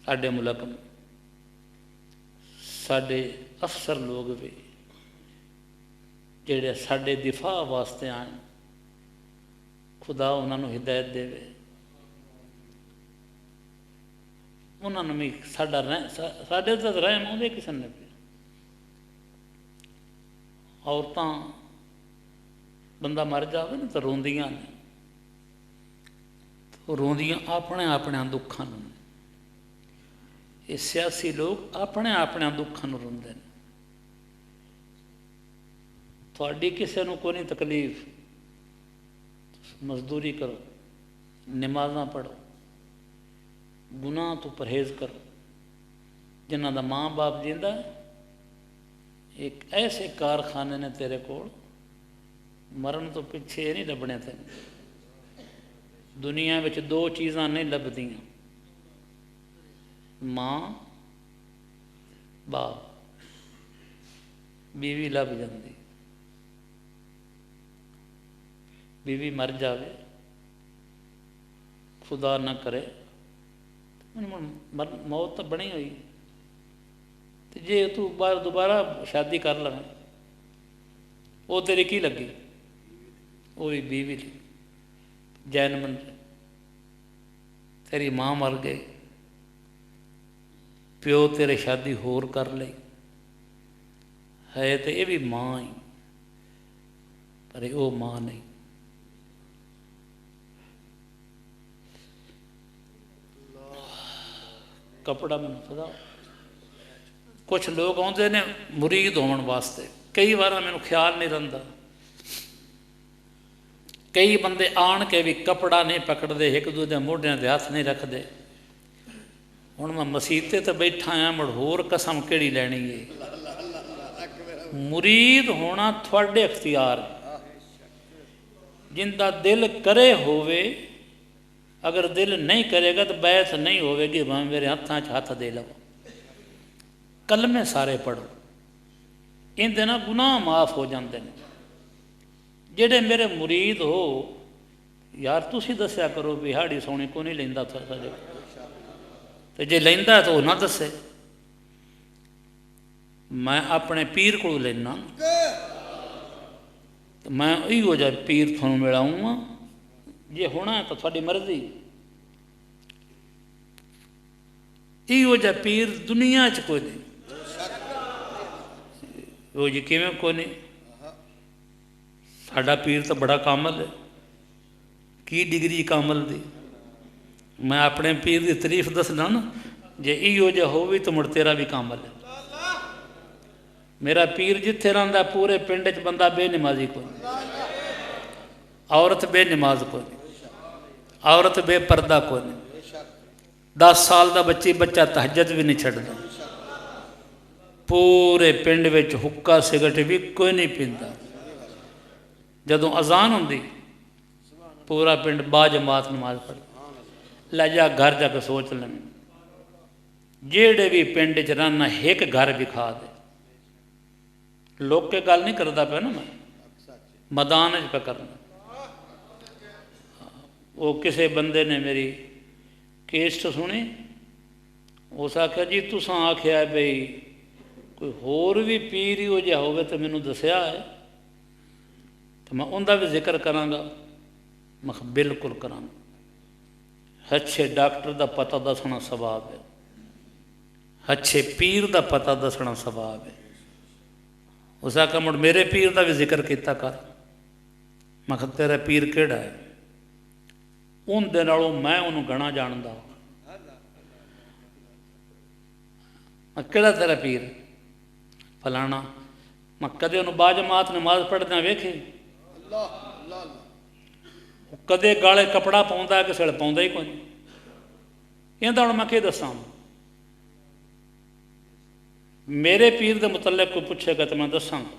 साडे मुल्क में साडे अफसर लोग भी जेड़े साडे दिफा वास्ते आए, खुदा उन्होंने हिदायत देवे, उन्होंने भी साडा साडे तो रहम आउंदे किसी ने भी। औरतां बंदा मर जाए ना तो रोंदियां ने, तो रोंदियां अपने अपने दुखों नूं। ये सियासी लोग अपने अपने दुखों नूं रोंदे ने। तुहाडी किसी नूं कोई नहीं तकलीफ, मजदूरी करो, नमाज़ां पढ़ो, गुनाह तो परहेज़ करो। जिन्हां दा माँ बाप जिंदा है, एक ऐसे कारखाने ने तेरे को मरण तो पिछे नहीं लभने थे। दुनिया में 2 चीज़ां नहीं लभदियां, माँ बाप। बीवी लभ जाती, बीवी मर जावे, खुदा न करे मौत तो बनी हुई, तो जे तू दोबारा शादी कर ले वो तेरी की लगी, वो भी बीवी थी। जैन मंदिर तेरी माँ मर गई, प्यो तेरे शादी होर कर ली है, तो ये भी माँ ही, पर वो माँ नहीं। कपड़ा मैंने पता, कुछ लोग आते ने मुरीद होने वास्ते, कई बार मैंने ख्याल नहीं रहा, कई बंदे आन के भी कपड़ा नहीं पकड़ते, एक दूसरे मोढियां ते हथ नहीं रखते। हुण मैं मसीते तो बैठा हाँ, मुड़ होर कसम केड़ी लैनी है। मुरीद होना थोड़े अख्तियार, जिंदा दिल करे होवे, अगर दिल नहीं करेगा तो बैस नहीं होगी, भावें मेरे हत्थां च हथ दे लवो। कलमे सारे पढ़ो, इनदे ना गुनाह माफ़ हो जाते हैं। जेड़े मेरे मुरीद हो यार, तुसी दस्या करो भी हाड़ी सोनी को नहीं लेंदा साडे, तो जे लेंदा तो ना दसे। मैं अपने पीर को लेना, तो मैं इहो जिहा पीर थानू मिलाऊँगा, जे होना तो थोड़ी मर्जी। इहो जिहा पीर दुनिया च कोई नहीं। वो जी किवें कोई नहीं, साडा पीर तो बड़ा कामल है। की डिग्री कामल दी, मैं अपने पीर की तारीफ दसना ना, जे इहो जिहा होवे तो मुड़ तेरा भी कामल है। मेरा पीर जिथे रहिंदा पूरे पिंड च बंदा बेनमाजी कोई, औरत बेनमाज कोई, औरत बेपर्दा कोई, 10 साल का बच्चा तहज्जुद भी नहीं छड्डदा। पूरे पिंड विच हुक्का सिगरट भी कोई नहीं पींदा। जदों अजान होंदी पूरा पिंड बाजमात नमाज पढ़। लै जा घर जाके सोच लें, जेड़े भी पिंड च रहना एक घर विखा दे। लोग के गल नहीं करता पे ना, मैं मैदान च पे करना। वो किसी बंदे ने मेरी केस्ट सुनी, उस आख्या जी तुसा आख्या बई कोई होर भी पीर ही हो जिहा होवे तो मैनू दसिया है, तो मैं उनका भी जिक्र करांगा। मैं कहा बिल्कुल करांगा। अच्छे डॉक्टर का पता दसना सवाब है, अच्छे पीर का पता दसना सवाब है। उस आख्या मुड़ मेरे पीर का भी जिक्र किया कर। मैं कहा तेरा पीर केड़ा है? उनदे नालों मैं उन्होंने घना जानदा। केड़ा तेरा पीर? फलाना। मैं कदे उन्होंने बाजमात नमाज पढ़दे वेखे? कदे गाले कपड़ा पाउंदा किसे वेले पाउंदा ही कोई। इहदा हुण मैं के दसां? मेरे पीर के मुतलक कोई पूछेगा तो मैं दसांगा।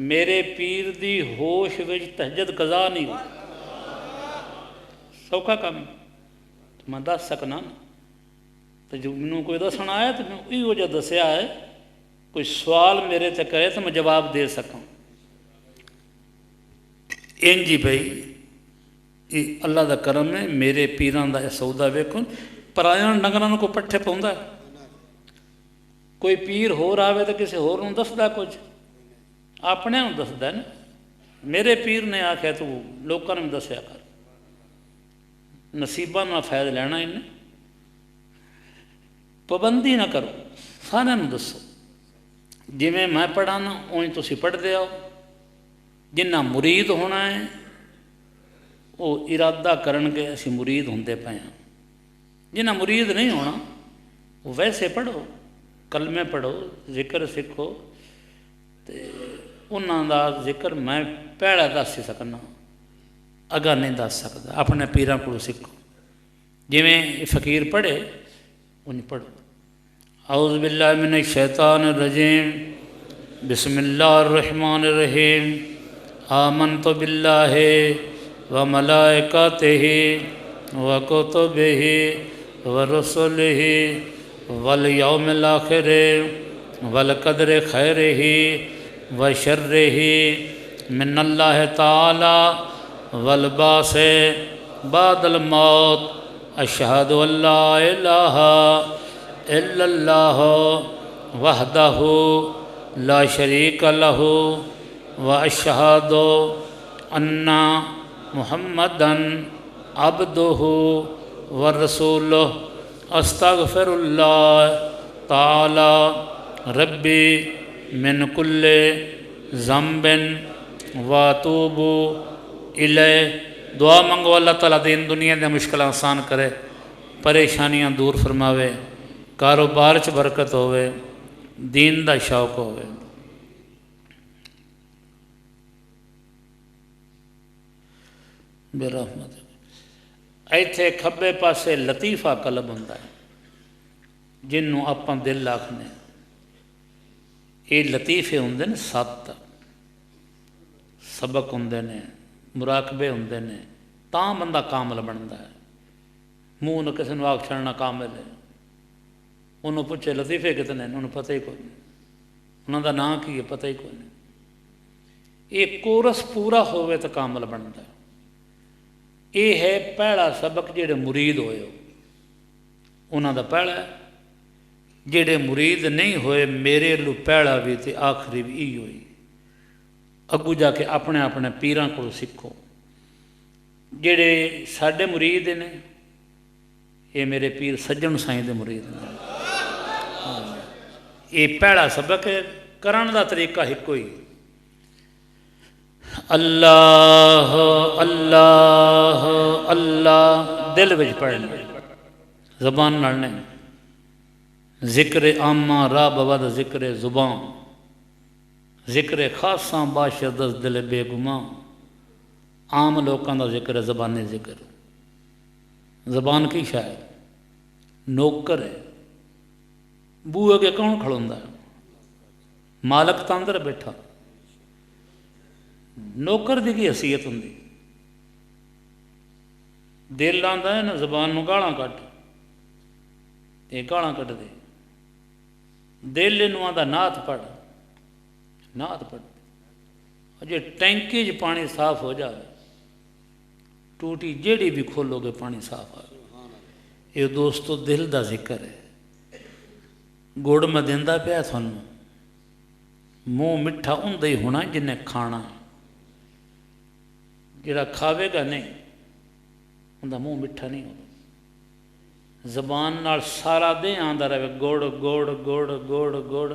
मेरे पीर दी होश विच तहज्जुद कज़ा नहीं हुई। सौखा काम तो मैं दस सकना ना। तो जो मैनू कोई दसना आया तो मैं इहो जिहा दसिया है। कोई सवाल मेरे ते करे तो मैं जवाब दे सकां। इंज ही भाई ये अल्लाह का करम है। मेरे पीरां दा सौदा वेखो, परायां डंगरां को पट्ठे पाउंदा। कोई पीर होर आवे तो किसी होर नूं दसदा कुछ, अपने नूं दसदा ना। मेरे पीर ने आख्या तू लोकां नूं दस्या कर, नसीबा ना फैद लैना इन्हें। पाबंदी ना करो, सारे नूं दसो। जिवें मैं पढ़ाना उवें तुसीं पढ़दे आओ। जिन्ना मुरीद होना है वो इरादा करनगे असीं मुरीद होंदे पे हैं। जिन्ना मुरीद नहीं होना वो वैसे पढ़ो, कलमे पढ़ो, जिक्र सीखो। तो उन्हां दा जिक्र मैं पहला दस ही सकना, अगा नहीं दस सकता। अपने पीरां कोलों सीखो। जिवें फ़कीर पढ़े उन पढ़ो। औज़ु बिल्लाहि मिनश शैतानिर रजीम, बिस्मिल्लाहिर रहमानिर रहीम। आमन्तु बिल्लाहि व मलाइकतिहि व कुतुबिहि व रुसुलिहि वल यौमिल आखिरि वल क़द्रि खैरिहि व शर्रिहि मिनल्लाहि तआला वल बासे बादल मौत। अशहदु अल्ला इलाहा इल्लल्लाह वहदहु ला शरीक लहु व अशहदु अन्ना मुहम्मदन अब्दुहु व रसूलुहु। अस्तगफिरुल्लाह ताला रब्बी मिन कुल्ले ज़म्बिन व अतूबु इलैह। दुआ मंगो अल्लाह ताला दीन दुनिया दी मुश्किल आसान करे, परेशानियां दूर फरमावे, कारोबार च बरकत होवे, दीन दा शौक होवे। बेरहमत। इत्थे खब्बे पासे लतीफ़ा कलम हुंदा है जिन्हों आपां दिल आखने। ये लतीफ़े हुंदे ने 7 सबक हुंदे ने, मुराकबे हुंदे ने, तां बंदा कामल बनता है। मूँह न किसी आख छड़ना कामल है। उन्होंने पूछे लतीफ़े कितने, उन्होंने पता ही कोई नहीं, उन्होंने नाम की है पता ही कोई नहीं। ये कोरस पूरा होवे तो कामल बनता है। ये है पहला सबक। जेड़े मुरीद होए उन्होंने पहला है। जेड़े मुरीद नहीं होए मेरे लू पहला भी तो आखिरी भी यही होई। अगू जाके अपने अपने पीरां को सीखो। जेड़े साडे मुरीद ने ये मेरे पीर सज्जन साईं दे मुरीद ने। ये पहला सबक है। करन दा तरीका इक्को ही। अल्लाह अल्लाह अल्लाह दिल विच पढ़ना, ज़बान नाल नहीं। जिक्र आमा रा बवद जिक्र ज़ुबान, जिक्र खासा बाशदस दिल बेगुमा। आम लोगों का जिक्र है ज़बानी जिक्र। ज़बान की शायद नौकर है, बूहे अगे कौन खड़ोंदा? मालक तां अंदर बैठा, नौकर की की हैसीयत होंदी? दिल आंदा है ना जबान नूं गालां कट, ते गालां कट दे। दिल इनू आंदा नात पढ़, नात पढ़। जे टैंकी च पानी साफ हो जाए, टूटी जेड़ी भी खोलोगे पानी साफ आ। ये दोस्तों दिल का जिक्र है। गुड़ मैं देंदा पिया थानू, मूँह मिठा उंदा ही होना जिन्हें खाना। जिहड़ा खावेगा नहीं उनका मूँह मिठा नहीं होगा। जबान नाल सारा दिन आंदा रहे गुड़ गुड़ गुड़ गुड़ गुड़,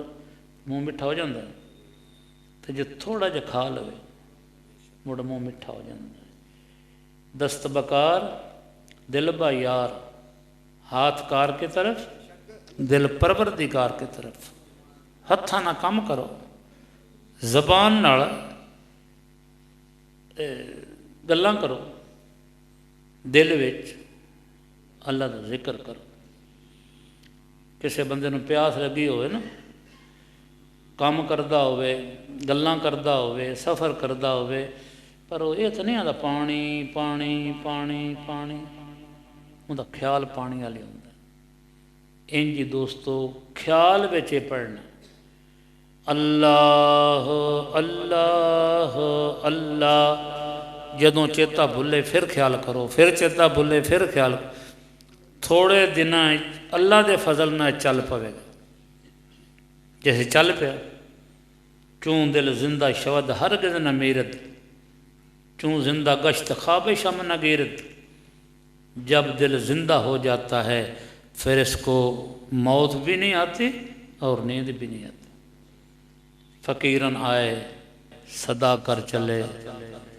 मूँह मिठा हो जाता। तो जो थोड़ा जिहा खा लवे मुड़ मूँह मिठा हो जाता। दस्त बकार दिल बा यार, हाथ कार की तरफ दिल परवरदिगार की तरफ। हत्था ना काम करो, जबान नाल गल्लां करो, दिल विच अल्लाह का जिक्र करो। किसी बंदे नूं प्यास लगी होवे ना, काम करदा होवे, गल्लां करदा होवे, सफ़र करदा होवे, पर वो ये तो नहीं आता पानी पानी पानी पानी, उनका ख्याल पानी वाली होंदा। इंज ही दोस्तों ख्याल विच पढ़ना, अल्लाह अल्लाह अल्लाह। जदों चेता भुले फिर ख्याल करो, फिर चेता भुले फिर ख्याल। थोड़े दिन अल्लाह के फजल नाल चल पवेगा। जैसे चल पिया, चूं दिल जिंदा शवद हर गिज़ न मीरत, चूं जिंदा गश्त ख्वाब शम न गिरत। जब दिल जिंदा हो जाता है फिर इसको मौत भी नहीं आती और नींद भी नहीं आती। फ़कीरन आए सदा कर चले,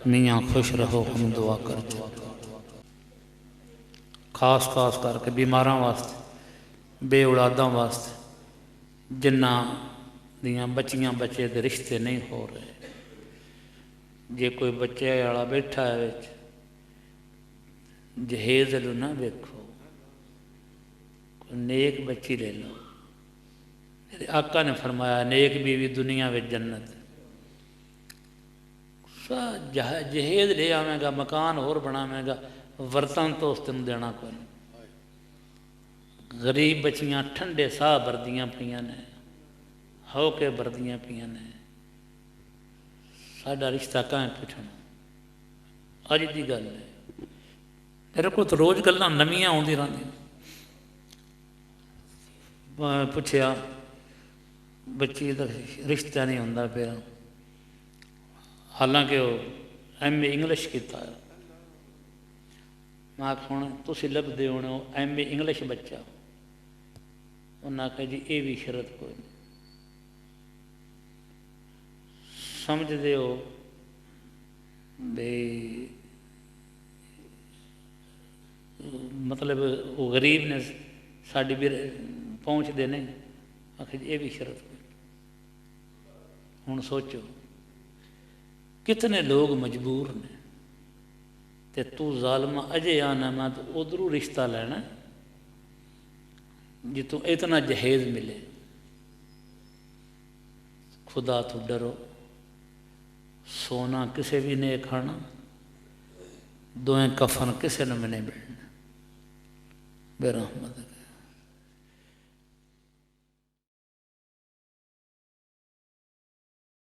मियाँ खुश रहो हम दुआ कर चले। खास खास करके बीमारां वास्ते, बे औलादां वास्ते, जिन्हां दियां बच्चियां बच्चे दे रिश्ते नहीं हो रहे। जे कोई बच्चे वाला बैठा है विच, जहेज लो ना वेखो, कोई नेक बच्ची ले लो। मेरे आका ने फरमाया नेक बीवी दुनिया में जन्नत। जहेज ले आवेगा, मकान होर बनावेगा, वर्तन तो उस तेन देना कोई। गरीब बच्चियां ठंडे साह भरदियां पियां ने, हो के भरदियां पियां ने। साडा रिश्ता कहाँ पुछना? अज की गल है, मेरे को तो रोज़ गल्लां नवीआं आउंदी रहिंदियां। पुछया बच्ची का रिश्ता नहीं होंदा पिया, हालांकि वो MA इंग्लिश किया। मैं आख हुण तुसीं लभदे होणे हो MA इंग्लिश बच्चा। उन्हें आख्या जी ये भी शरत कोई नहीं। समझदे हो बई मतलब वो गरीब ने साड़ी भी पहुँचते नहीं। आखिर ये भी शरत कोई। हुण सोचो कितने लोग मजबूर ने, ते तू जालमा अजे आना मैं तो उधरों रिश्ता लेना जितों इतना जहेज मिले। खुदा तो डरो, सोना किसे भी नहीं खाना, दोएं कफन किसे ने भी नहीं मिलना। बेरहमत